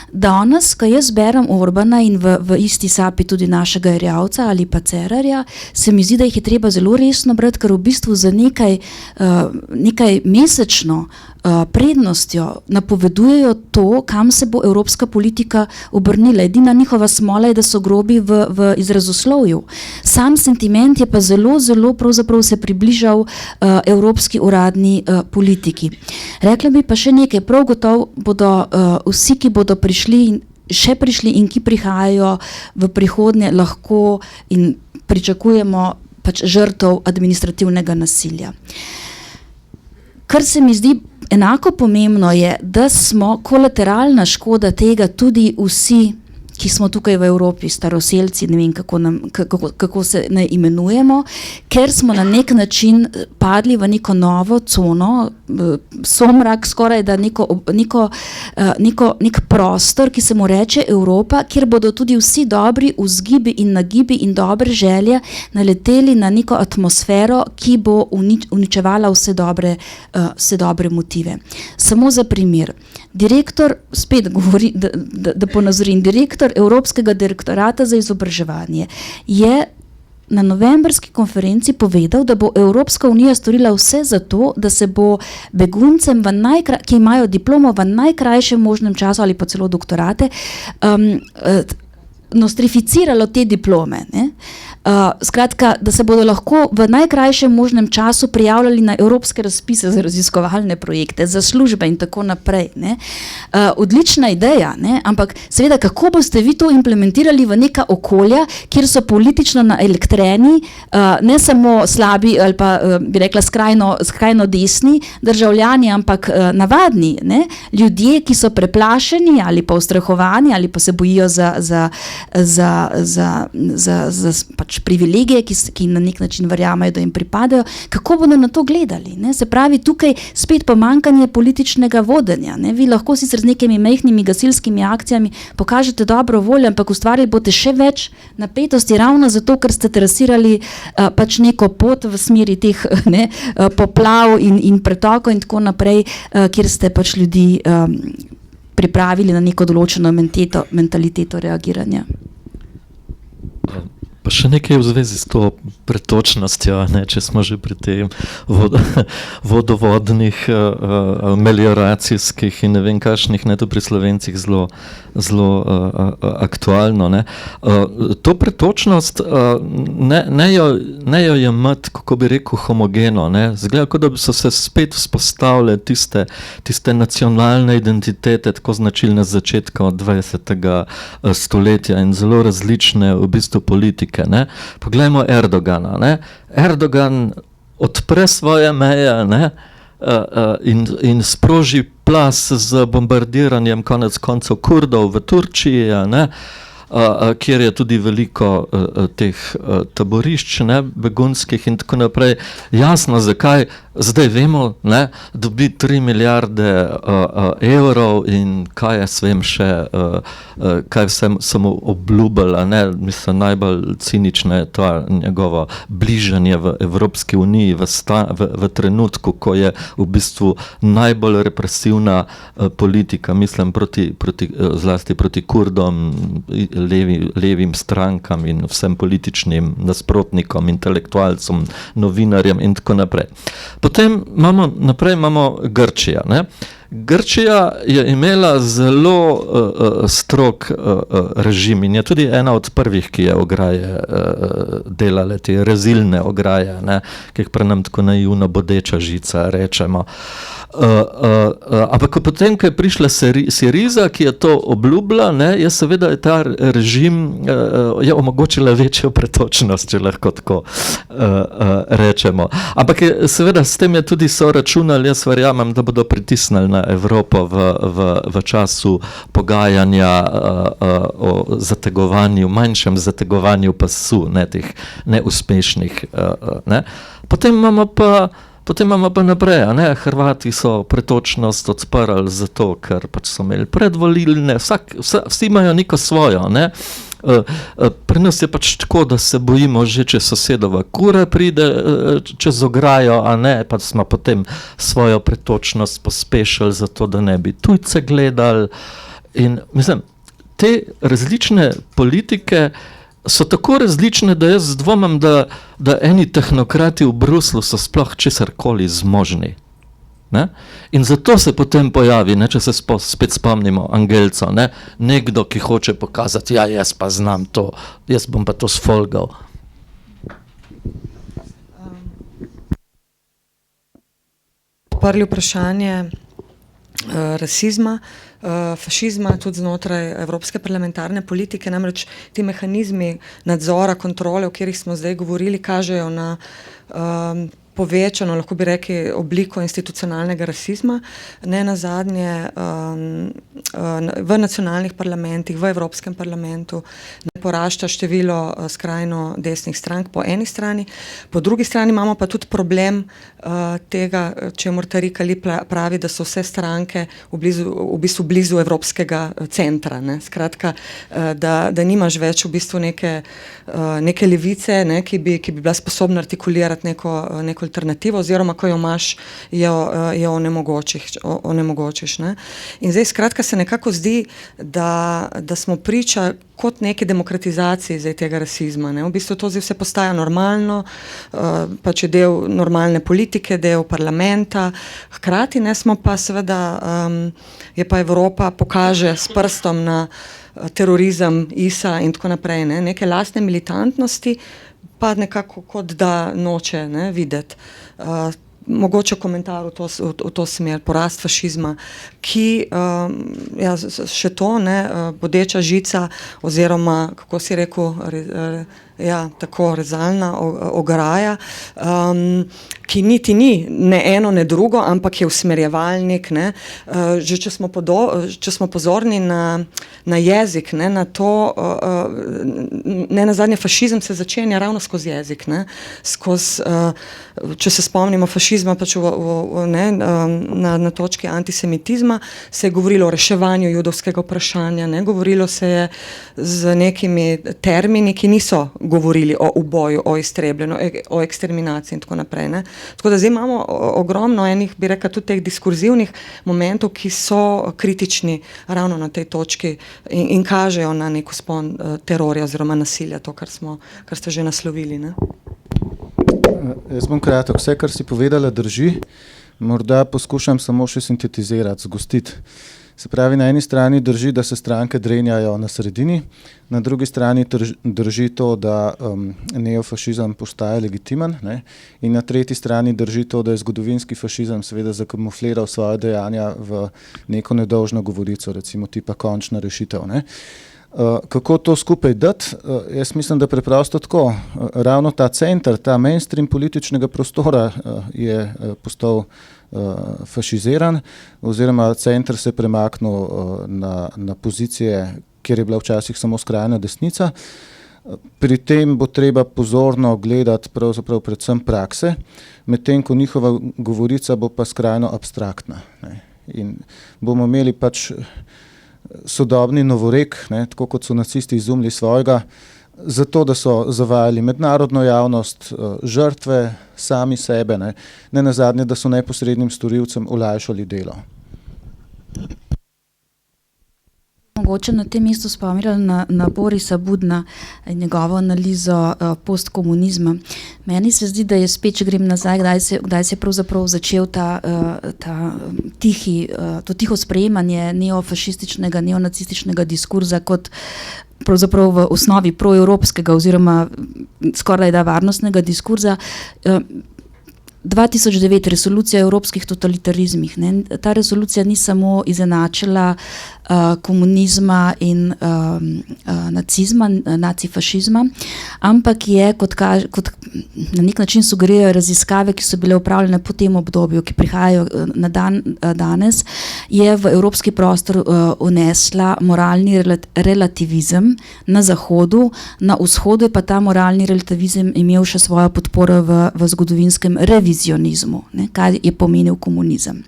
Danes, ko jaz berem Orbana in v isti sapi tudi našega Erjavca ali pa Cerarja, se mi zdi, da jih je treba zelo resno brati, ker v bistvu za nekaj mesečno prednostjo napovedujejo to, kam se bo evropska politika obrnila. Edina njihova smola je, da so grobi v izrazoslovju. Sam sentiment je pa zelo pravzaprav se približal evropski uradni politiki. Rekla bi pa še nekaj, prav gotovo bodo vsi, ki bodo prišli in ki prihajajo v prihodnje, lahko in pričakujemo pač žrtev administrativnega nasilja. Kar se mi zdi enako pomembno je, da smo kolateralna škoda tega tudi vsi, ki smo tukaj v Evropi, staroselci, ne vem kako se ne imenujemo, ker smo na nek način padli v neko novo cono, somrak, skoraj da nek prostor, ki se mu reče Evropa, kjer bodo tudi vsi dobri vzgibi in nagibi in dobre želje naleteli na neko atmosfero, ki bo uničevala vse dobre motive. Samo za primer. Direktor, spet govori, da ponazorim, direktor Evropskega direktorata za izobraževanje je na novembrski konferenci povedal, da bo Evropska unija storila vse za to, da se bo beguncem, ki imajo diplomo v najkrajšem možnem času ali pa celo doktorate, nostrificiralo te diplome. Ne? Skratka, da se bodo lahko v najkrajšem možnem času prijavljali na evropske razpise za raziskovalne projekte, za službe in tako naprej. Ne? Odlična ideja, ne? Ampak seveda, kako boste vi to implementirali v neka okolja, kjer so politično naelektreni, ne samo slabi ali pa bi rekla skrajno desni državljani, ampak navadni, ne? Ljudje, ki so preplašeni ali pa ustrahovani ali pa se bojijo za pač privilegije, ki na nek način verjamajo, da jim pripadajo, kako bodo na to gledali? Ne? Se pravi, tukaj spet pomanjkanje političnega vodenja. Ne? Vi lahko sicer z nekimi majhnimi gasilskimi akcijami pokažete dobro voljo, ampak ustvarili boste še več napetosti ravno zato, ker ste trasirali pač neko pot v smeri teh poplav in pretokov in tako naprej, kjer ste pač ljudi pripravili na neko določeno mentaliteto reagiranja. Pa še nekaj v zvezi s to pretočnostjo, ne, če smo že pri tem vodovodnih, melioracijskih in ne vem kakšnih, ne, to pri Slovencih zelo aktualno. Ne. To pretočnost ne jo jemati, kako bi rekel, homogeno. Ne. Zgleda, kot da so se spet vzpostavile tiste nacionalne identitete, tako značilne z začetka 20. stoletja in zelo različne v bistvu politike. Ne. Poglejmo Erdogana. Ne. Erdogan odpre svoje meje, ne, in sproži plas z bombardiranjem konec koncev Kurdov v Turčiji, ne, kjer je tudi veliko teh taborišč, ne, begunskih in tako naprej. Jasno, zakaj zdaj vemo, ne, dobi 3 milijarde evrov in kaj jaz vem še, kaj vse samo obljubila, ne, mislim, najbolj cinično je to njegovo bližanje v Evropski uniji v trenutku, ko je v bistvu najbolj represivna politika, mislim, zlasti proti Kurdom, levim strankam in vsem političnim nasprotnikom, intelektualcem, novinarjem in tako naprej. Potem imamo Grčija. Ne? Grčija je imela zelo strog režim in je tudi ena od prvih, ki je ograje delale, te rezilne ograje, ne? Ki jih pri nam tako naivno bodeča žica rečemo. Ampak potem, ko je prišla Siriza, ki je to obljubila, ne, je seveda ta režim je omogočila večjo pretočnost, če lahko tako rečemo. Ampak seveda s tem je tudi so računali, jaz verjamem, da bodo pritisnili na Evropo v času pogajanja o zategovanju, manjšem zategovanju pasu, ne, teh neuspešnih. Ne. Potem imamo pa naprej, ne? Hrvati so pretočnost odprli zato, ker pač so imeli predvolilne, vsi imajo neko svojo, ne? Pri nas je pač tako, da se bojimo že, če sosedova kura pride čez ograjo, a ne, pa smo potem svojo pretočnost pospešili zato, da ne bi tujce gledali. In mislim, te različne politike so tako različne, da jaz dvomim, da eni tehnokrati v Bruslu so sploh česarkoli zmožni. Ne? In zato se potem pojavi, ne, če se spet spomnimo Angelca, ne? Nekdo, ki hoče pokazati, ja, jaz pa znam to, jaz bom pa to sfolgal. Prvi vprašanje rasizma, fašizma tudi znotraj evropske parlamentarne politike, namreč ti mehanizmi nadzora, kontrole, o katerih smo zdaj govorili, kažejo na povečano, lahko bi rekli, obliko institucionalnega rasizma. Ne nazadnje v nacionalnih parlamentih, v Evropskem parlamentu ne porašča število skrajno desnih strank po eni strani, po drugi strani imamo pa tudi problem tega, čemur Tariq Ali pravi, da so vse stranke v bistvu blizu Evropskega centra. Ne? Skratka, da nimaš več v bistvu neke levice, ne? ki bi bila sposobna artikulirati neko alternativo, oziroma ko jo imaš, jo onemogočiš. Ne? In zdaj skratka se nekako zdi, da smo priča kot neke demokratizacije zdaj tega rasizma. Ne? V bistvu to zdaj vse postaja normalno, pač je del normalne politike, del parlamenta, hkrati ne smo pa seveda, je pa Evropa pokaže s prstom na terorizem, ISA in tako naprej, ne? Neke lastne militantnosti, pa nekako kot da noče, ne, videti. Mogoče komentar v to smer, porast fašizma, ki, še to, ne, bodeča žica oziroma, kako si rekel, tako rezalna ograja, ki niti ni ne eno, ne drugo, ampak je usmerjevalnik, ne. Že če smo pozorni na jezik, ne, na to, ne nazadnje fašizem se začenja ravno skozi jezik, ne, če se spomnimo fašizma pač na točki antisemitizma, se je govorilo o reševanju judovskega vprašanja, ne, govorilo se je z nekimi termini, ki niso govorili o uboju, o iztrebljenju, o eksterminaciji in tako naprej. Ne. Tako da zdaj imamo ogromno enih, bi rekla, tudi teh diskurzivnih momentov, ki so kritični ravno na tej točki in kažejo na nek vzpon terorja oziroma nasilja, to, kar ste že naslovili. Ne. Jaz bom kratek. Vse, kar si povedala, drži. Morda poskušam samo še sintetizirati, zgostiti. Se pravi, na eni strani drži, da se stranke drenjajo na sredini, na drugi strani drži to, da neofašizem postaja legitimen, ne? In na tretji strani drži to, da je zgodovinski fašizem seveda zakamufliral svoje dejanja v neko nedolžno govorico, recimo tipa končna rešitev. Ne? Kako to skupaj dati? Jaz mislim, da preprosto tako. Ravno ta center, ta mainstream političnega prostora je postal fašiziran, oziroma center se je premaknil na pozicije, kjer je bila včasih samo skrajna desnica. Pri tem bo treba pozorno gledati pravzaprav predvsem prakse, medtem ko njihova govorica bo pa skrajno abstraktna. Ne. In bomo imeli pač sodobni novorek, ne, tako kot so nacisti izumili svojega, zato da so zavajali mednarodno javnost, žrtve, sami sebe, ne nazadnje, da so neposrednim storilcem olajšali delo. Mogoče na tem mestu spomnila na Borisa Budna in njegovo analizo postkomunizma. Meni se zdi, da je spet, če grem nazaj, kdaj se je pravzaprav začel to tiho sprejemanje neofašističnega, neonacističnega diskurza kot pravzaprav v osnovi proevropskega oziroma skoraj da varnostnega diskurza. 2009, resolucija o evropskih totalitarizmih. Ne? Ta resolucija ni samo izenačila komunizma in nacizma, nacifašizma, ampak je, kot na nek način sugerirajo raziskave, ki so bile upravljene po tem obdobju, ki prihajajo na danes, je v evropski prostor unesla moralni relativizem na zahodu, na vzhodu je pa ta moralni relativizem imel še svojo podporo v zgodovinskem revizionizmu, ne, kaj je pomenil komunizem.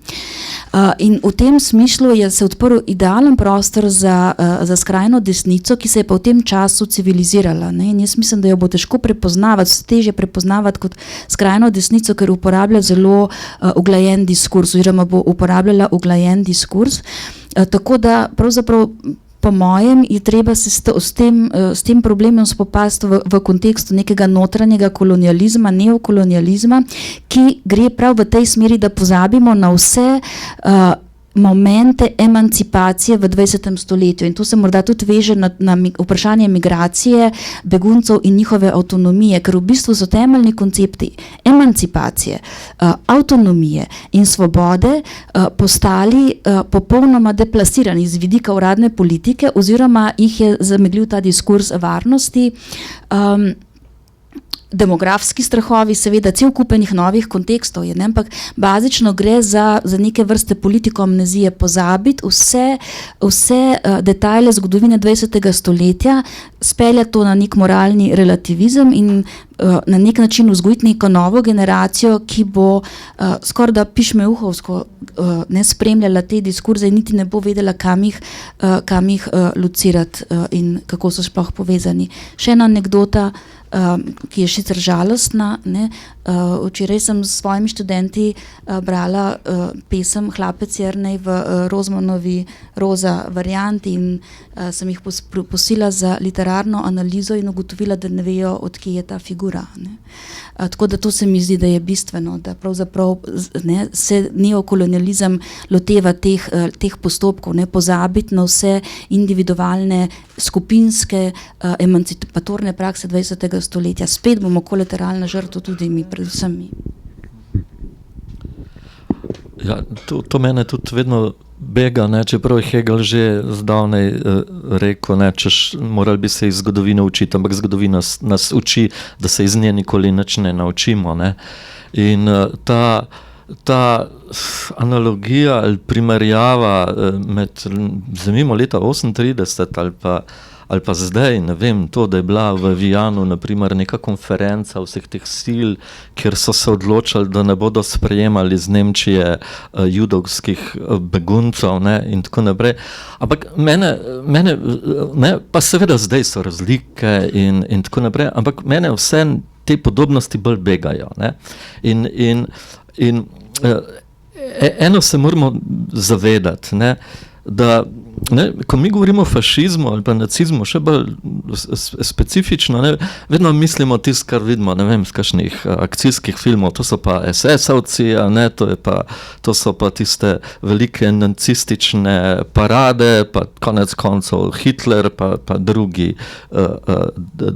In v tem smislu je se odprl idealen prostor za skrajno desnico, ki se je pa v tem času civilizirala. Ne? In jaz mislim, da jo bo težko prepoznavati, težje prepoznavati kot skrajno desnico, ker uporablja zelo uglajen diskurs, oziroma bo uporabljala uglajen diskurs. Tako da pravzaprav po mojem je treba se s tem problemom spopasti v kontekstu nekega notranjega kolonializma, neokolonializma, ki gre prav v tej smeri, da pozabimo na vse momente emancipacije v 20. stoletju. In to se morda tudi veže na vprašanje migracije, beguncev in njihove avtonomije, ker v bistvu so temeljni koncepti emancipacije, avtonomije in svobode postali popolnoma deplasirani z vidika uradne politike, oziroma jih je zameglil ta diskurs varnosti, demografski strahovi, seveda cel kupenih novih kontekstov je, ne? Ampak bazično gre za neke vrste politiko amnezije, pozabiti vse detajle zgodovine 20. stoletja, speljati to na nek moralni relativizem in na nek način vzgojiti neko novo generacijo, ki bo skoraj da pišmeuhovsko ne spremljala te diskurze in niti ne bo vedela, kam jih locirati in kako so sploh povezani. Še ena anekdota, ki je sicer žalostna. Včeraj sem s svojimi študenti brala pesem Hlapec Jernej v Rozmanovi Roza varianti in sem jih posila za literarno analizo in ugotovila, da ne vejo, od kje je ta figura. Ne. Tako da to se mi zdi, da je bistveno, da pravzaprav se neokolonializem loteva teh postopkov, ne, pozabiti na vse individualne, skupinske, emancipatorne prakse 20. stoletja. Spet bomo kolateralna žrtev tudi mi, predvsem mi. Ja, to mene tudi vedno bega, ne, čeprav je Hegel že zdavnej rekel, češ morali bi se iz zgodovine učiti, ampak zgodovina nas uči, da se iz nje nikoli nič ne naučimo. Ne. In ta analogija ali primerjava med, vzemimo leta 38 ali pa ali pa zdaj, ne vem, to, da je bila v Vijanu naprimer neka konferenca vseh teh sil, kjer so se odločili, da ne bodo sprejemali iz Nemčije judovskih beguncev, ne, in tako naprej. Ampak mene ne, pa seveda zdaj so razlike in tako naprej, ampak mene vse te podobnosti bolj begajo, ne. In eno se moramo zavedati, ne, da ne, ko mi govorimo o fašizmu ali pa nacizmu, še bolj specifično, ne, vedno mislimo tisto, kar vidimo, ne vem, z kakšnih akcijskih filmov, to so pa SS-ovci, ne, to so pa tiste velike nacistične parade, pa konec koncev Hitler, pa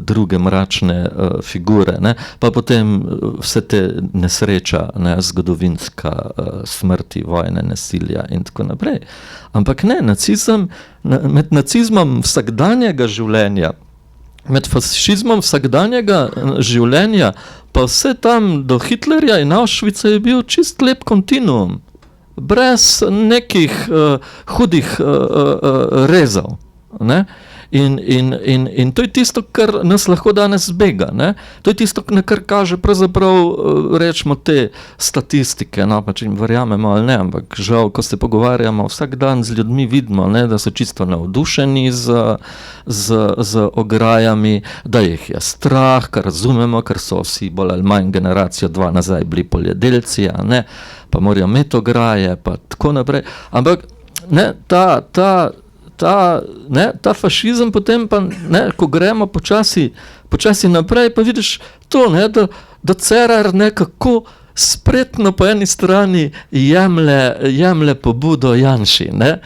druge mračne figure, ne, pa potem vse te nesreča, ne, zgodovinska smrti, vojne, nasilja in tako naprej. Ampak ne, med nacizmom vsakdanjega življenja, med fašizmom vsakdanjega življenja, pa vse tam do Hitlerja in Auschwitza je bil čist lep kontinuum, brez nekih hudih rezov, ne. In to je tisto, kar nas lahko danes zbega, ne. To je tisto, na kar kaže pravzaprav, rečemo, te statistike, no, pa če jim verjamemo ali ne, ampak žal, ko se pogovarjamo vsak dan z ljudmi, vidimo, ne, da so čisto navdušeni z ograjami, da jih je strah, kar razumemo, ker so vsi bolj ali manj generacijo 2 nazaj bili poljedelci, a ne, pa morajo imeti ograje, pa tako naprej. Ampak ne, ta fašizem potem pa, ne, ko gremo počasi naprej, pa vidiš to, ne, da Cerar nekako spretno po eni strani jemlje pobudo Janši, ne.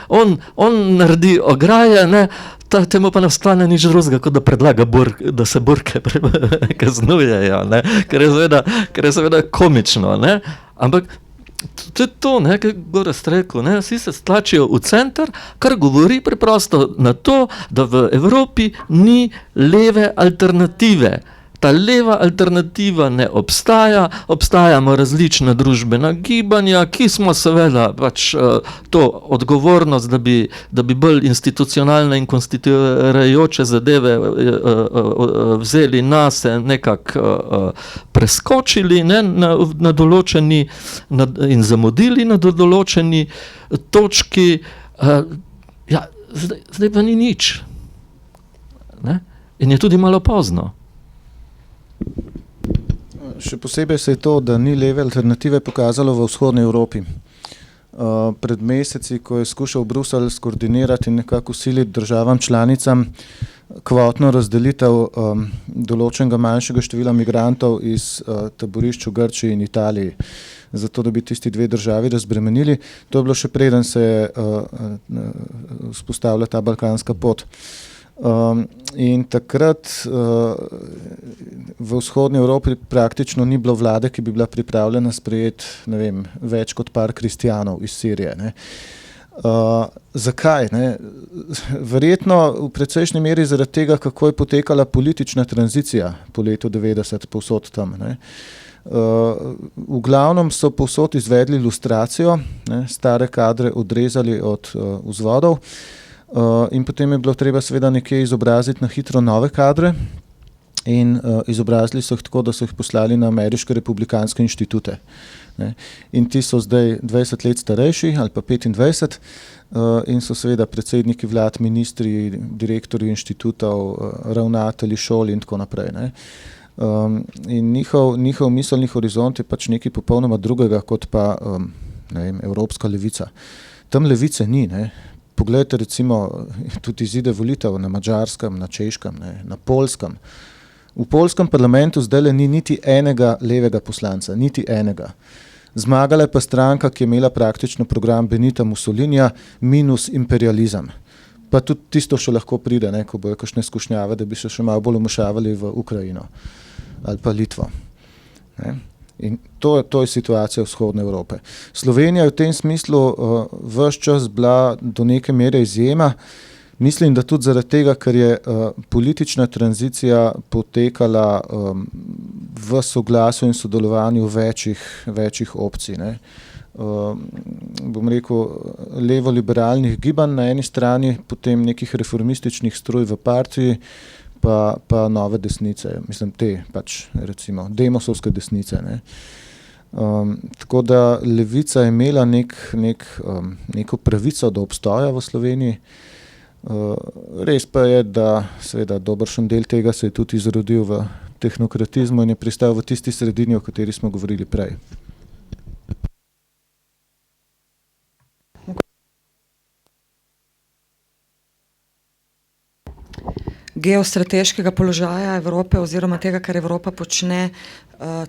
On naredi ograje, ne, temu pa ne ostane nič drugega, kot da predlaga, da se burke kaznujejo, ne, ker je seveda komično, ne, ampak to je to, ne, kaj Gorazd rekel, ne, vsi se stlačijo v center, kar govori preprosto na to, da v Evropi ni leve alternative. Ta leva alternativa ne obstaja, obstajamo različna družbena gibanja, ki smo seveda pač to odgovornost, da bi bolj institucionalne in konstituirajoče zadeve vzeli nase, nekako preskočili, ne, na določeni in zamudili na določeni točki. Ja, zdaj pa ni nič. Ne? In je tudi malo pozno. Še posebej se je to, da ni leve alternative pokazalo v vzhodni Evropi. Pred meseci, ko je skušal Bruselj skoordinirati in nekako usiliti državam članicam kvotno razdelitev določenega manjšega števila migrantov iz taborišč v Grčiji in Italiji, zato da bi tisti 2 državi razbremenili. To je bilo še preden se je vzpostavila ta balkanska pot. In takrat v vzhodni Evropi praktično ni bilo vlade, ki bi bila pripravljena sprejeti, ne vem, več kot par kristjanov iz Sirije, ne. Zakaj, ne? Verjetno v precejšnji meri zaradi tega, kako je potekala politična tranzicija po letu 90 povsod tam, ne. V glavnem so povsod izvedli lustracijo, ne, stare kadre odrezali od vzvodov, in potem je bilo treba seveda nekje izobraziti na hitro nove kadre in izobrazili so jih tako, da so jih poslali na ameriške republikanske inštitute. Ne. In ti so zdaj 20 let starejši ali pa 25 in so seveda predsedniki vlad, ministri, direktorji inštitutov, ravnatelji šol in tako naprej, ne. In njihov miselni horizont je pač nekaj popolnoma drugega kot pa ne vem, evropska levica. Tam levice ni, ne. Poglejte recimo tudi izide volitev na Madžarskem, na Češkem, ne, na Poljskem. V poljskem parlamentu zdajle ni niti enega levega poslanca, niti enega. Zmagala je pa stranka, ki je imela praktično program Benita Mussolinija minus imperializem. Pa tudi tisto še lahko pride, ne, ko bojo kakšne skušnjave, da bi se še malo bolj vmešavali v Ukrajino ali pa Litvo. Ne. In to je situacija vzhodne Evrope. Slovenija je v tem smislu ves čas bila do neke mere izjema. Mislim, da tudi zaradi tega, ker je politična tranzicija potekala v soglasju in sodelovanju večjih opcij, ne. bom rekel, levo-liberalnih gibanj na eni strani, potem nekih reformističnih struj v partiji, pa nove desnice, mislim te pač recimo demosovske desnice, ne. Tako da levica je imela neko pravico do obstoja v Sloveniji. Res pa je, da seveda dobršen del tega se je tudi izrodil v tehnokratizmu in je pristal v tisti sredini, o kateri smo govorili prej. Geostrateškega položaja Evrope oziroma tega, kar Evropa počne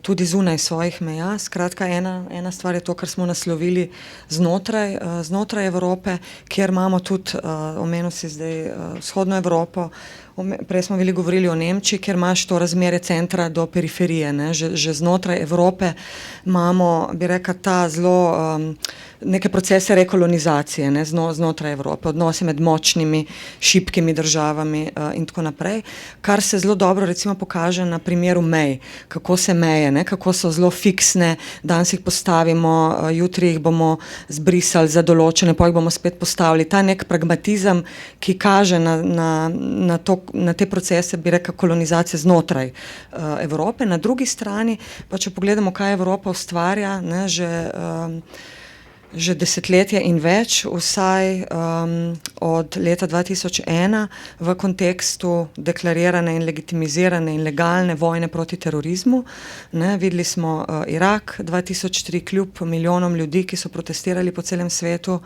tudi zunaj svojih meja. Skratka, ena stvar je to, kar smo naslovili znotraj Evrope, kjer imamo tudi, omenil si zdaj vzhodno Evropo, prej smo govorili o Nemčiji, kjer imaš to razmerje centra do periferije, ne. Že znotraj Evrope imamo, bi rekla, ta zelo neke procese rekolonizacije, ne, znotraj Evrope, odnosi med močnimi, šibkimi državami in tako naprej, kar se zelo dobro recimo pokaže na primeru mej, kako se meje, ne, kako so zelo fiksne, danes jih postavimo, jutri jih bomo zbrisali za določene, potem jih bomo spet postavili. Ta nek pragmatizem, ki kaže na te procese, bi rekla, kolonizacije znotraj Evrope. Na drugi strani, pa če pogledamo, kaj Evropa ustvarja, ne, že desetletje in več, vsaj od leta 2001 v kontekstu deklarirane in legitimizirane in legalne vojne proti terorizmu. Ne, videli smo Irak 2003, kljub milijonom ljudi, ki so protestirali po celem svetu,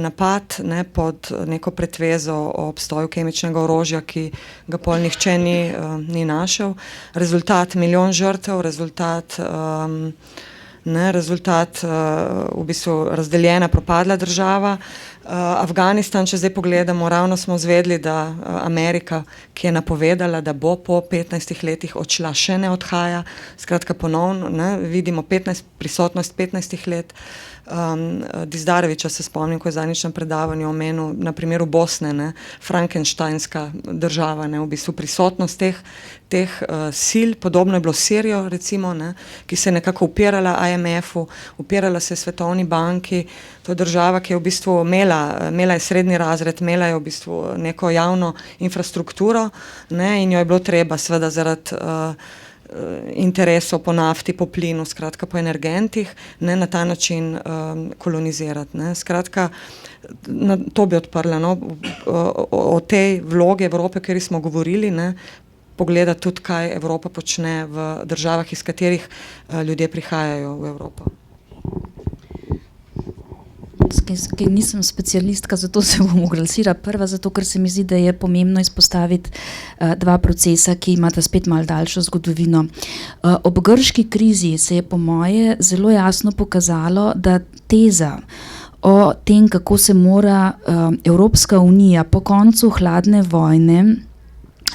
napad, ne, pod neko pretvezo o obstoju kemičnega orožja, ki ga pol nihče ni našel. Rezultat milijon žrtev, rezultat v bistvu razdeljena, propadla država. Afganistan, če zdaj pogledamo, ravno smo zvedeli, da Amerika, ki je napovedala, da bo po 15 letih odšla, še ne odhaja. Skratka, ponovno, ne, vidimo prisotnost 15 let. Dizdarevića se spomnim, ko je zadnjič na predavanju omenil na primeru Bosne, ne, frankenštajnska država, ne, v bistvu prisotnost teh sil, podobno je bilo s Sirijo, recimo, ne, ki se je nekako upirala IMF-u, upirala se Svetovni banki. To je država, ki je v bistvu imela je srednji razred, imela je v bistvu neko javno infrastrukturo, ne, in jo je bilo treba seveda zaradi interesov po nafti, po plinu, skratka po energentih, ne, na ta način kolonizirati, ne. Skratka, to bi odprla, no, o tej vlogi Evrope, kjer smo govorili, ne, pogledati tudi, kaj Evropa počne v državah, iz katerih ljudje prihajajo v Evropo. Nisem specialistka, zato se bom oglasila prva, zato ker se mi zdi, da je pomembno izpostaviti dva procesa, ki imata spet malo daljšo zgodovino. Ob grški krizi se je po moje zelo jasno pokazalo, da teza o tem, kako se mora Evropska unija po koncu hladne vojne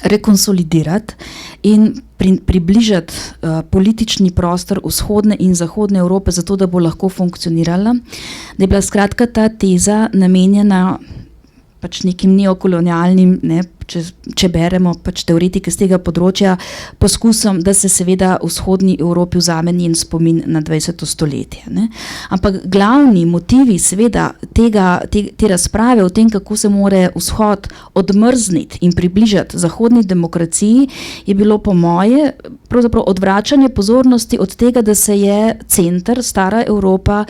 rekonsolidirati in približati politični prostor vzhodne in zahodne Evrope, zato da bo lahko funkcionirala, da je bila skratka ta teza namenjena pač nekim neokolonialnim, ne, če beremo pač teoretike z tega področja, poskusom, da se seveda v vzhodni Evropi vzame njen spomin na 20. stoletje. Ne. Ampak glavni motivi seveda te razprave o tem, kako se more vzhod odmrzniti in približati zahodni demokraciji, je bilo po moje pravzaprav odvračanje pozornosti od tega, da se je center, stara Evropa,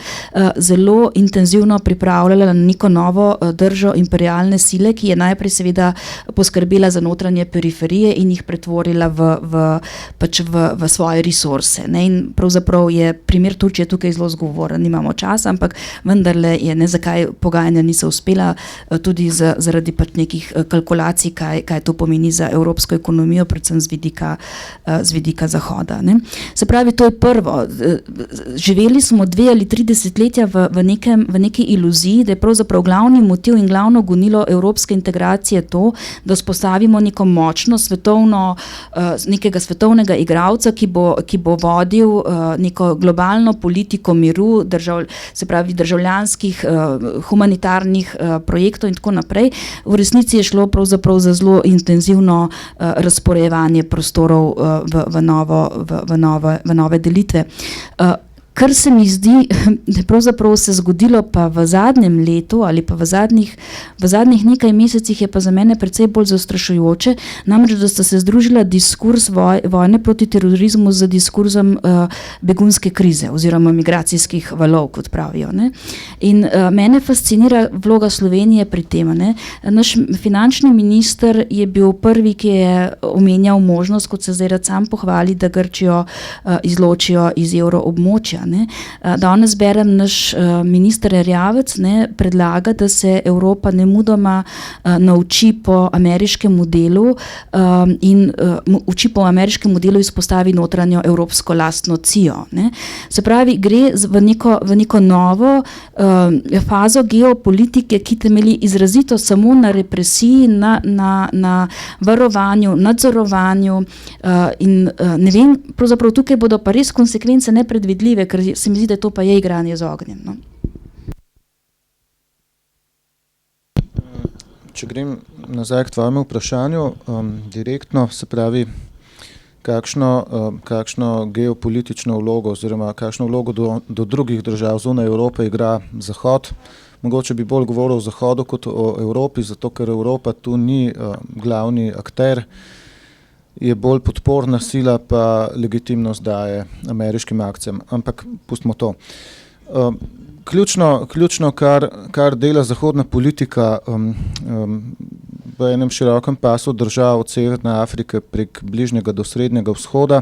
zelo intenzivno pripravljala na neko novo držo imperialne sile, ki je najprej seveda poskrbela za notranje periferije in jih pretvorila v svoje resurse. Ne? In pravzaprav je primer Turčije tukaj zelo zgovoren, nimamo časa, ampak vendarle je, ne, zakaj pogajanja niso uspela, tudi zaradi pač nekih kalkulacij, kaj to pomeni za evropsko ekonomijo, predvsem z vidika Zahoda. Ne? Se pravi, to je prvo. Živeli smo 2 ali 3 desetletja v neki iluziji, da je pravzaprav glavni motiv in glavno gonilo evropske integracije to, da vzpostavimo neko močno nekega svetovnega igralca, ki bo vodil neko globalno politiko miru, se pravi državljanskih, humanitarnih projektov in tako naprej. V resnici je šlo pravzaprav za zelo intenzivno razporejevanje prostorov v nove delitve. Kar se mi zdi, da pravzaprav se zgodilo pa v zadnjem letu ali pa v zadnjih nekaj mesecih, je pa za mene precej bolj zastrašujoče, namreč, da sta se združila diskurs vojne proti terorizmu z diskurzom begunske krize oziroma migracijskih valov, kot pravijo. Ne? In mene fascinira vloga Slovenije pri tem. Ne? Naš finančni minister je bil prvi, ki je omenjal možnost, kot se zdaj rad sam pohvali, da Grčijo izločijo iz evroobmočja. Danes berem, naš minister Erjavec predlaga, da se Evropa nemudoma nauči po ameriškem modelu in uči po ameriškem modelu izpostavi notranjo evropsko lastno cijo. Ne. Se pravi, gre v neko novo fazo geopolitike, ki temelji izrazito samo na represiji, na varovanju, nadzorovanju in ne vem, pravzaprav tukaj bodo pa res konsekvence nepredvidljive, ker se mi zdi, da to pa je igranje z ognjem. No? Če grem nazaj k tvojemu vprašanju, direktno, se pravi, kakšno geopolitično vlogo oziroma kakšno vlogo do drugih držav zunaj Evrope igra Zahod. Mogoče bi bolj govoril o Zahodu kot o Evropi, zato ker Evropa tu ni glavni akter, je bolj podporna sila, pa legitimnost daje ameriškim akcijam. Ampak pustimo to. Ključno kar dela zahodna politika v enem širokem pasu držav od Severne Afrike prek Bližnjega do Srednjega vzhoda,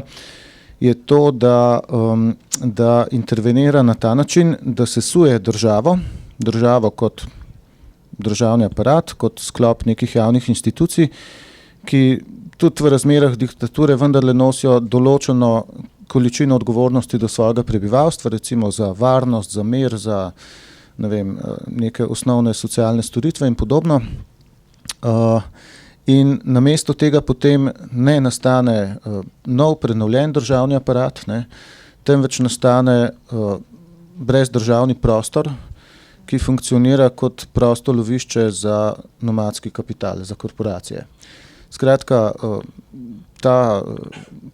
je to, da intervenira na ta način, da sesuje državo kot državni aparat, kot sklop nekih javnih institucij, ki tudi v razmerah diktature vendarle nosijo določeno količino odgovornosti do svojega prebivalstva, recimo za varnost, za mir, za neke osnovne socialne storitve in podobno. In namesto tega potem ne nastane nov prenovljen državni aparat, temveč nastane brezdržavni prostor, ki funkcionira kot prosto lovišče za nomadski kapital, za korporacije. Skratka, ta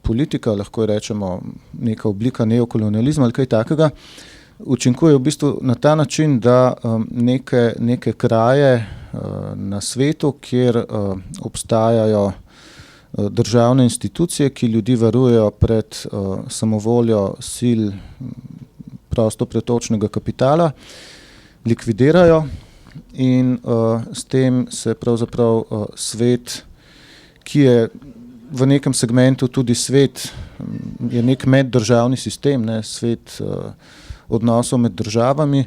politika, lahko rečemo neka oblika neokolonializma ali kaj takega, učinkuje v bistvu na ta način, da neke kraje na svetu, kjer obstajajo državne institucije, ki ljudi varujejo pred samovoljo sil prostopretočnega kapitala, likvidirajo in s tem se pravzaprav svet, ki je v nekem segmentu tudi svet, je nek meddržavni sistem, svet odnosov med državami,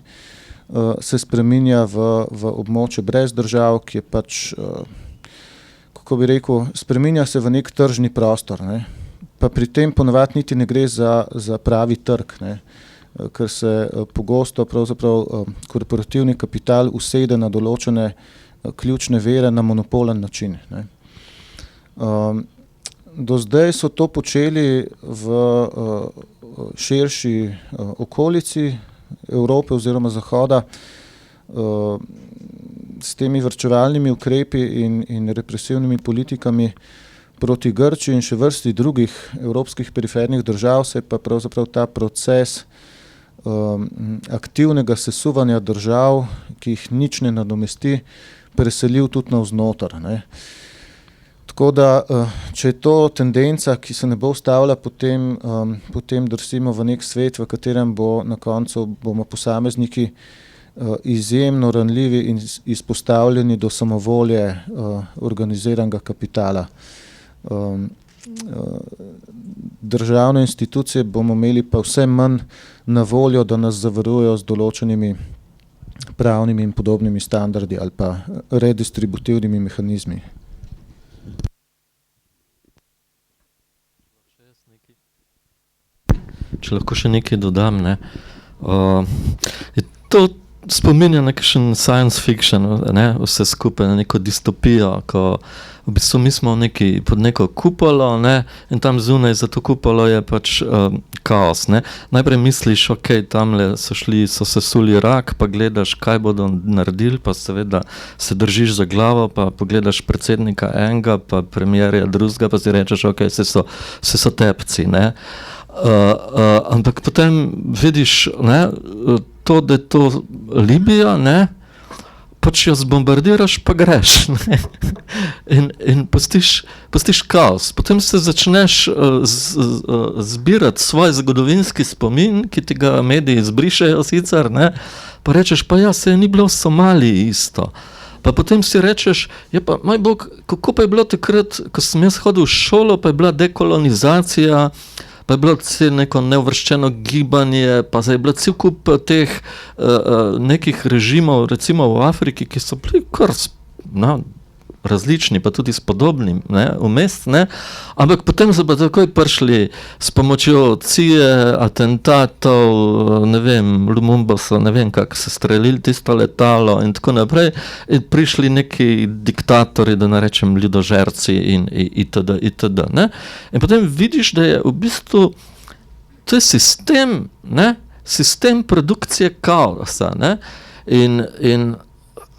se spreminja v območje brez držav, ki je pač, kako bi rekel, spreminja se v nek tržni prostor. Pa pri tem ponavadi niti ne gre za pravi trg, ker se pogosto pravzaprav korporativni kapital usede na določene ključne vere na monopolen način. Do zdaj so to počeli v širši okolici Evrope oziroma Zahoda s temi varčevalnimi ukrepi in represivnimi politikami proti Grčiji in še vrsti drugih evropskih perifernih držav, se pa pravzaprav ta proces aktivnega sesuvanja držav, ki jih nič ne nadomesti, preselil tudi navznoter. Tako da, če je to tendenca, ki se ne bo ustavila, potem drsimo v nek svet, v katerem na koncu bomo posamezniki izjemno ranljivi in izpostavljeni do samovolje organiziranega kapitala. Državne institucije bomo imeli pa vse manj na voljo, da nas zavarujejo z določenimi pravnimi in podobnimi standardi ali pa redistributivnimi mehanizmi. Če lahko še nekaj dodam, to spominja na kakšen science fiction, vse skupaj, na neko distopijo, ko v bistvu mi smo pod neko kupolo, in tam zunaj za to kupolo je pač kaos. Najprej misliš, tamle so sesuli rak, pa gledaš, kaj bodo naredili, pa seveda se držiš za glavo, pa pogledaš predsednika enega, pa premierja drugega, pa si rečeš, vse so tepci. Ampak potem vidiš, ne, to, da je to Libija, ne, pač jo zbombardiraš, pa greš. Ne? In pustiš kaos. Potem se začneš zbirati svoj zgodovinski spomin, ki ti ga mediji zbrišejo sicer, ne? Pa rečeš, pa ja, se ni bilo v Somaliji isto. Pa potem si rečeš, ja pa, moj bog, kako pa je bilo takrat, ko sem jaz hodil v šolo, pa je bila dekolonizacija, pa je bilo neko neuvrščeno gibanje, pa je bilo cel kup teh nekih režimov, recimo v Afriki, ki so bili kar različni, pa tudi spodobni, vmes, ne, ampak potem so pa takoj prišli s pomočjo CIA, atentatov, ne vem, Lumumbosa, ne vem, kako se streljili tisto letalo in tako naprej, in prišli neki diktatori, da narečem ljudožerci in itd. Ne? In potem vidiš, da je v bistvu to je sistem, ne, sistem produkcije kaosa, ne, in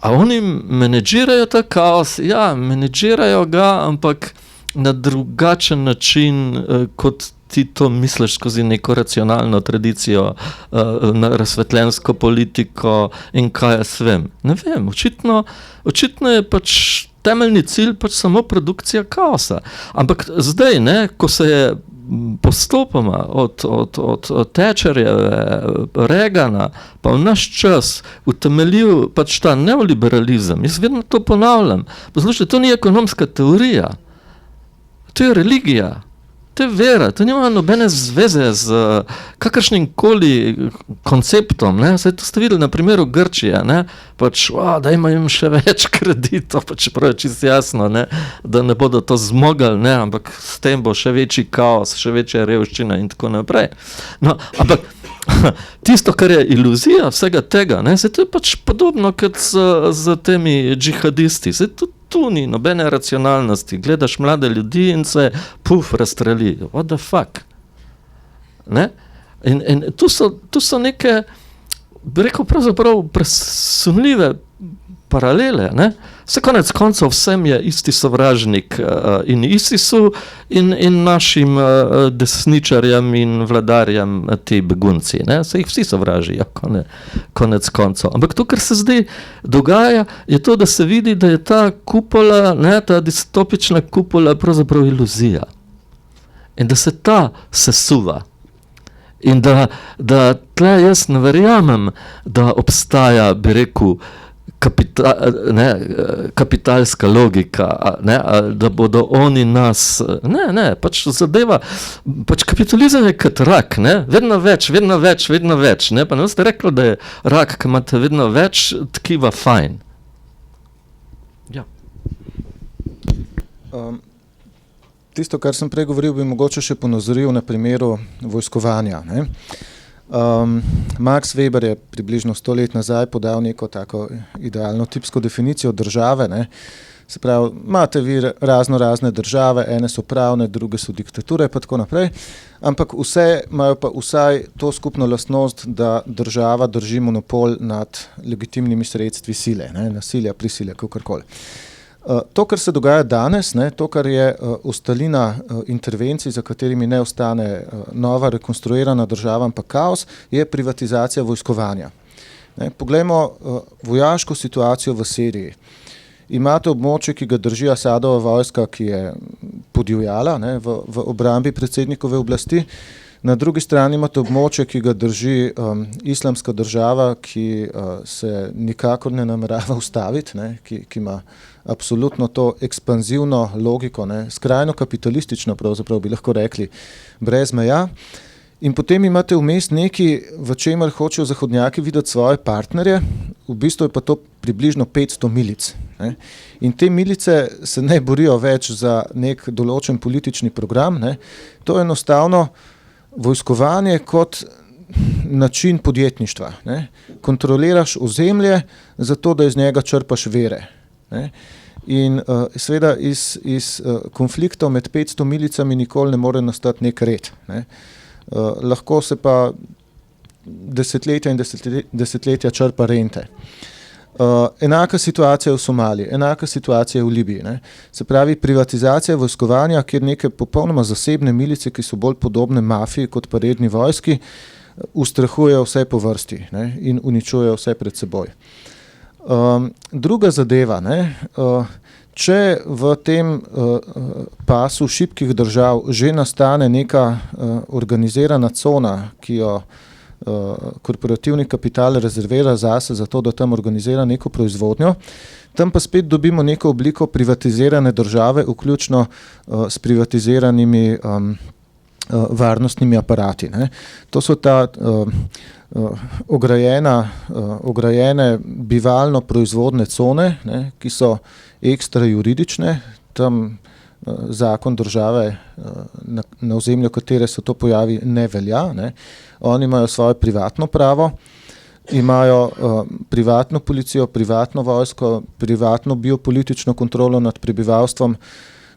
a oni menedžirajo ta kaos? Ja, menedžirajo ga, ampak na drugačen način, kot ti to misliš skozi neko racionalno tradicijo, na razsvetljensko politiko in kaj jaz vem. Ne vem, očitno je pač temeljni cilj pač samo produkcija kaosa. Ampak zdaj, ne, ko se je postopoma od Thatcherjeve, Reagana, pa v naš čas utemeljil pač ta neoliberalizem. Jaz vedno to ponavljam. Poslušajte, to ni ekonomska teorija. To je religija. To je vera. To nima nobene zveze z kakršnim koli konceptom. Ne? Saj to ste videli na primeru Grčije. Ne? Pač, dajmo jim še več kreditov, pa čeprav je čisto jasno, ne? Da ne bodo to zmogli, ne? Ampak s tem bo še večji kaos, še večja revščina in tako naprej. No, ampak tisto, kar je iluzija vsega tega, ne? Saj to je pač podobno kot z temi džihadisti. Saj tu ni nobene racionalnosti. Gledaš mlade ljudi in se razstreli. What the fuck? Ne? In tu so neke, bi rekel, pravzaprav presunljive paralele. Ne? Vse konec koncev vsem je isti sovražnik in ISIS-u in našim desničarjem in vladarjem ti begunci. Ne? Se jih vsi sovražijo, konec koncev. Ampak to, kar se zdaj dogaja, je to, da se vidi, da je ta kupola, ne, ta distopična kupola pravzaprav iluzija. In da se ta sesuva. In da tle jaz ne verjamem, da obstaja, bi rekel, kapitalska logika, ne, da bodo oni nas, ne, pač zadeva, pač kapitalizem je kot rak, ne, vedno več, ne, pa ne ste rekli, da je rak, ki imate vedno več tkiva fajn. Ja. Tisto, kar sem prej govoril, bi mogoče še ponazoril na primeru vojskovanja, ne. Max Weber je približno 100 let nazaj podal neko tako idealno tipsko definicijo države, ne. Se pravi, imate vi razne države, ene so pravne, druge so diktature, pa tako naprej, ampak vse imajo pa vsaj to skupno lastnost, da država drži monopol nad legitimnimi sredstvi sile, ne, nasilja, prisilja, kakorkoli. To, kar se dogaja danes, ne, to, kar je ostalina intervencij, za katerimi ne ostane nova rekonstruirana država, pa kaos, je privatizacija vojskovanja. Ne, poglejmo vojaško situacijo v Siriji. Imate območje, ki ga drži Asadova vojska, ki je podivjala, ne, v obrambi predsednikove oblasti. Na drugi strani imate območje, ki ga drži islamska država, ki se nikakor ne namerava ustaviti, ne, ki ima absolutno to ekspanzivno logiko, ne, skrajno kapitalistično, pravzaprav bi lahko rekli, brez meja. In potem imate vmes neki, v čemer hočejo zahodnjaki videti svoje partnerje, v bistvu je pa to približno 500 milic. Ne. In te milice se ne borijo več za nek določen politični program, ne. To je enostavno vojskovanje kot način podjetništva. Ne. Kontroliraš ozemlje, zato da iz njega črpaš vere. Ne. In seveda iz konfliktov med 500 milicami nikoli ne more nastati nek red. Ne. Lahko se pa desetletja in desetletja črpa rente. Enaka situacija v Somaliji, enaka situacija v Libiji. Ne. Se pravi, privatizacija vojskovanja, kjer neke popolnoma zasebne milice, ki so bolj podobne mafiji kot pa redni vojski, ustrahujejo vse po vrsti, ne, in uničujejo vse pred seboj. Druga zadeva, ne, če v tem pasu šibkih držav že nastane neka organizirana cona, ki jo korporativni kapital rezervira zase za to, da tam organizira neko proizvodnjo, tam pa spet dobimo neko obliko privatizirane države, vključno s privatiziranimi varnostnimi aparati. Ne. To so ta ograjene bivalno proizvodne cone, ne, ki so ekstra juridične, tam zakon države, na ozemlju katere se to pojavi, ne velja. Ne. Oni imajo svoje privatno pravo, imajo privatno policijo, privatno vojsko, privatno biopolitično kontrolo nad prebivalstvom.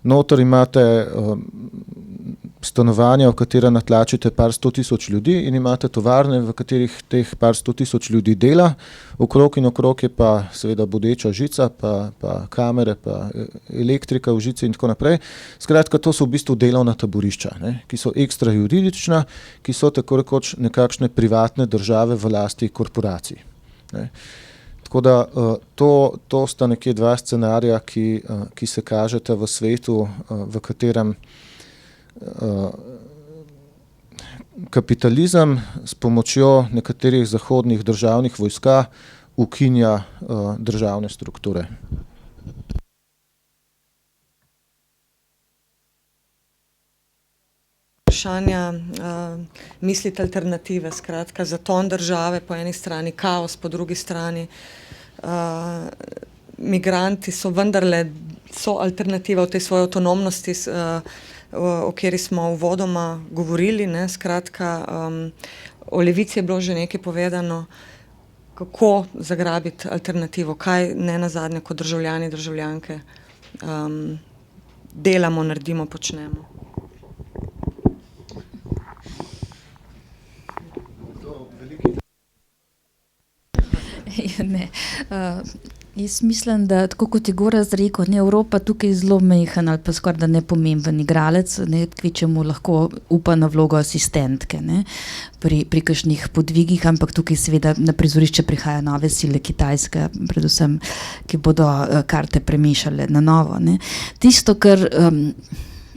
Notor imate stanovanja, v katera natlačite par 100.000 ljudi, in imate tovarne, v katerih teh par 100.000 ljudi dela, okrog in okrog je pa seveda bodeča žica, pa kamere, pa elektrika v žici in tako naprej. Skratka, to so v bistvu delovna taborišča, ne, ki so ekstra juridična, ki so tako rekoč nekakšne privatne države v lasti korporacij. Ne. Tako da to sta nekje dva scenarija, ki se kažeta v svetu, v katerem kapitalizem s pomočjo nekaterih zahodnih državnih vojska ukinja državne strukture. Vprašanja, misliti alternative, skratka, zaton države po eni strani, kaos po drugi strani. Migranti so vendarle alternativa v tej svoji avtonomnosti, o kateri smo uvodoma govorili, ne, skratka, o levici je bilo že nekaj povedano, kako zagrabiti alternativo, kaj ne nazadnje kot državljani, državljanke delamo, naredimo, počnemo. Ne. Jaz mislim, da tako kot je Gorazd rekel, ne, Evropa tukaj zelo majhen ali pa skoraj da nepomemben igralec, ne, kvečemu lahko upa na vlogo asistentke, ne, pri kakšnih podvigih, ampak tukaj seveda na prizorišče prihajajo nove sile, Kitajske, predvsem, ki bodo karte premešale na novo. Ne. Tisto,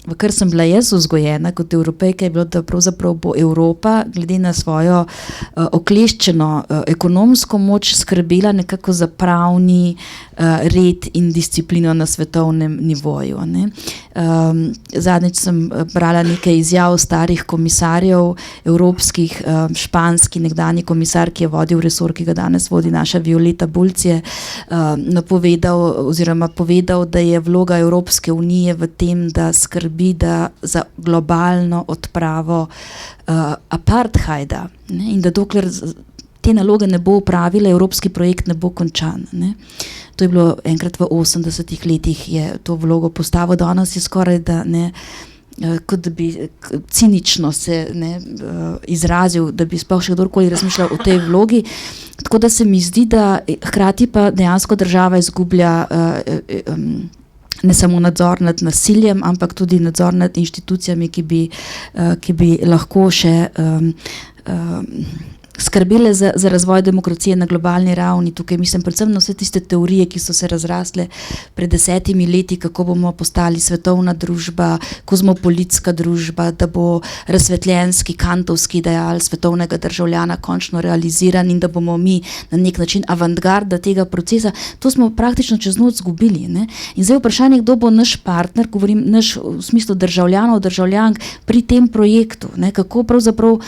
v kar sem bila jaz vzgojena kot Evropejka, je bilo, da pravzaprav bo Evropa glede na svojo okleščeno ekonomsko moč skrbela nekako za pravni red in disciplino na svetovnem nivoju. Ne. Zadnjič sem brala nekaj izjav starih komisarjev, evropskih, španski nekdanji komisar, ki je vodil resor, ki ga danes vodi naša Violeta Bulc, je povedal, da je vloga Evropske unije v tem, da skrbi za globalno odpravo apartheida, ne, in da dokler te naloge ne bo upravila, evropski projekt ne bo končan. Ne. To je bilo enkrat v 80-ih letih, je to vlogo postavil, danes je skoraj da ne, kot da bi cinično se ne, izrazil, da bi sploh še kdorkoli razmišljal o tej vlogi. Tako da se mi zdi, da hkrati pa dejansko država izgublja ne samo nadzor nad nasiljem, ampak tudi nadzor nad inštitucijami, ki bi lahko še skrbele za razvoj demokracije na globalni ravni. Tukaj mislim predvsem na vse tiste teorije, ki so se razrasle pred 10 leti, kako bomo postali svetovna družba, kozmopolitska družba, da bo razsvetljenski, kantovski ideal svetovnega državljana končno realiziran in da bomo mi na nek način avantgarda tega procesa. To smo praktično čez noč zgubili. Ne? In zdaj vprašanje, kdo bo naš partner, govorim naš v smislu državljanov, državljank pri tem projektu, ne? Kako pravzaprav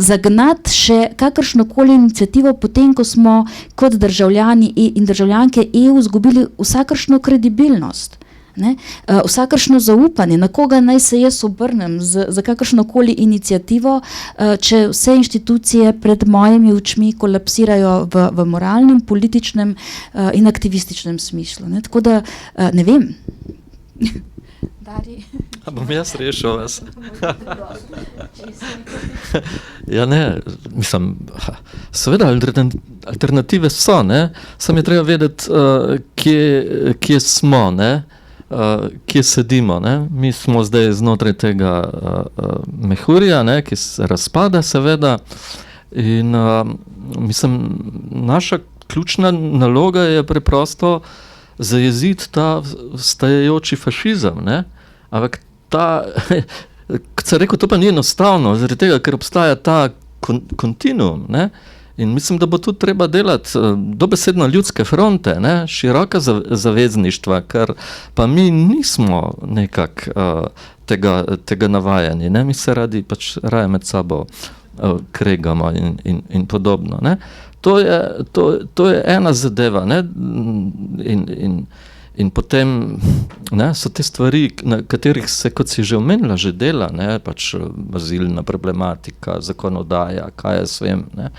zagnati še kakršnokoli inicijativo, potem ko smo kot državljani in državljanke EU izgubili vsakršno kredibilnost, ne? Vsakršno zaupanje, na koga naj se jaz obrnem za kakršnokoli inicijativo, če vse inštitucije pred mojimi očmi kolapsirajo v moralnem, političnem in aktivističnem smislu. Ne? Tako da ne vem. Dari. A bom jaz rešil vas? Ja, ne, mislim, seveda alternative so, ne, samo je treba vedeti, kje smo, ne, kje sedimo, ne. Mi smo zdaj znotraj tega mehurja, ne, ki se razpada seveda in mislim, naša ključna naloga je preprosto zajeziti ta stajajoči fašizem, ne, ampak ta, kot sem rekel, to pa ni enostavno, zaradi tega, ker obstaja ta kontinuum, ne, in mislim, da bo tudi treba delati dobesedno ljudske fronte, ne, široka zavezništva, ker pa mi nismo nekako tega navajeni, ne, mi se pač raje med sabo kregamo in podobno, ne. To je ena zadeva, ne, in potem, ne, so te stvari, na katerih se, kot si že omenila, že dela, ne, pač azilna problematika, zakonodaja, kaj jaz vem, ne,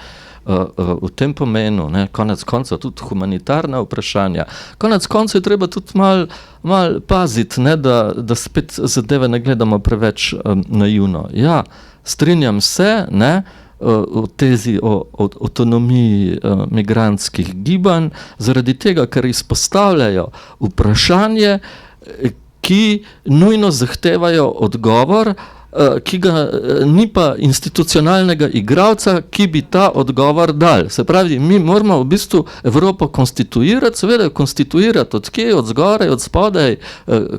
v tem pomenu, ne, konec koncev tudi humanitarna vprašanja. Konec koncev je treba tudi mal paziti, ne, da spet zadeve ne gledamo preveč naivno. Ja, strinjam se, ne, o tezi o avtonomiji migrantskih gibanj, zaradi tega, ker izpostavljajo vprašanje, ki nujno zahtevajo odgovor, ki ga ni pa institucionalnega igralca, ki bi ta odgovor dal. Se pravi, mi moramo v bistvu Evropo konstituirati, seveda konstituirati od kje, od zgoraj, od spodaj,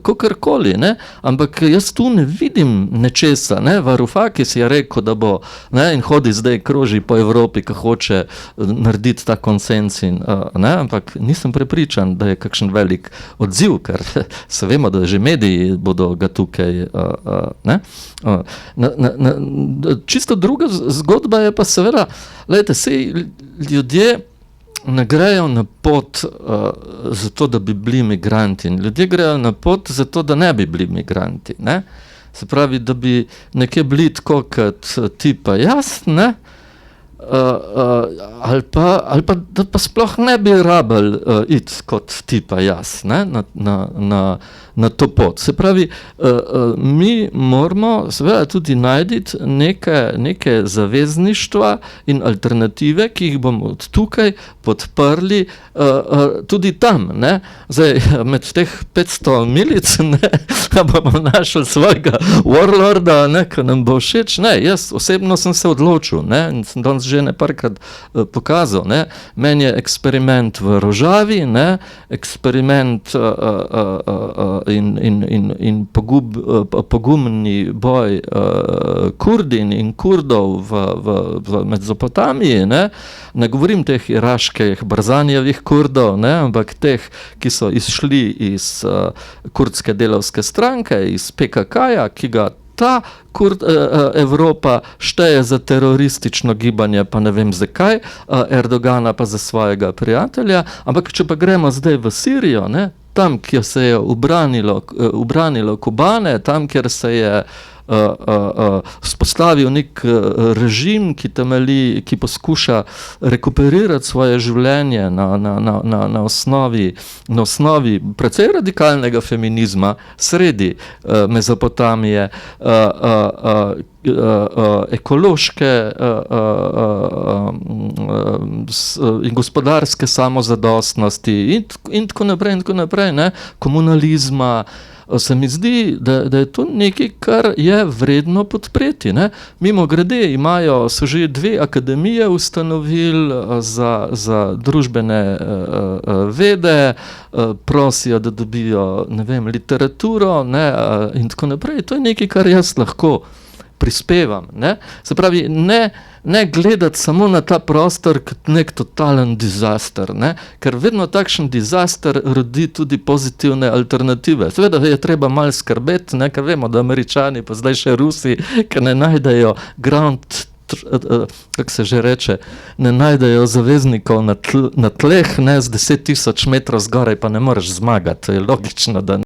kakorkoli, ne, ampak jaz tu ne vidim nečesa, ne, Varoufakis je rekel, da bo, ne, in hodi zdaj kroži po Evropi, ki hoče narediti ta konsens in, ne, ampak nisem prepričan, da je kakšen velik odziv, ker se vemo, da že mediji bodo ga tukaj, ne. Čisto druga zgodba je pa seveda, glejte, sej ljudje ne grejo na pot zato, da bi bili migranti, in ljudje grejo na pot zato, da ne bi bili migranti, ne. Se pravi, da bi nekje bili tako kot ti pa jaz, ne, ali pa da pa sploh ne bi rabili iti kot ti pa jaz, ne, na to pot. Se pravi, mi moramo seveda tudi najti neke zavezništva in alternative, ki jih bomo od tukaj podprli tudi tam, ne. Zdaj, med teh 500 milic, ne, bomo našli svojega warlorda, ne, ki nam bo všeč. Ne, jaz osebno sem se odločil, ne, in sem danes že neparkrat pokazal, ne. Meni je eksperiment v Rožavi, ne, eksperiment in pogumni boj Kurdin in Kurdov v Mezopotamiji, ne. Ne govorim teh iraških Barzanjevih Kurdov, ne, ampak teh, ki so izšli iz kurdske delavske stranke, iz PKK-ja, ki ga ta Evropa šteje za teroristično gibanje, pa ne vem zakaj, Erdogana pa za svojega prijatelja, ampak če pa gremo zdaj v Sirijo, ne, tam, kjer se je ubranilo Kubane, tam, kjer se je spostavil nek režim, ki poskuša rekuperirati svoje življenje na osnovi precej radikalnega feminizma sredi Mezopotamije, ekološke in gospodarske samozadostnosti in tako naprej, ne, komunalizma. Se mi zdi, da je to nekaj, kar je vredno podpreti, ne. Mimogrede so že 2 akademije ustanovili za družbene vede, prosijo, da dobijo, ne vem, literaturo, ne, in tako naprej. To je nekaj, kar jaz lahko prispevam, ne. Se pravi, ne gledati samo na ta prostor kot nek totalen disaster, ne, ker vedno takšen disaster rodi tudi pozitivne alternative. Seveda je treba malo skrbeti, ne, ker vemo, da Američani, pa zdaj še Rusi, ker ne najdejo kako se že reče, ne najdejo zaveznikov na tleh, ne, z 10 000 metrov zgoraj pa ne moreš zmagati, to je logično, da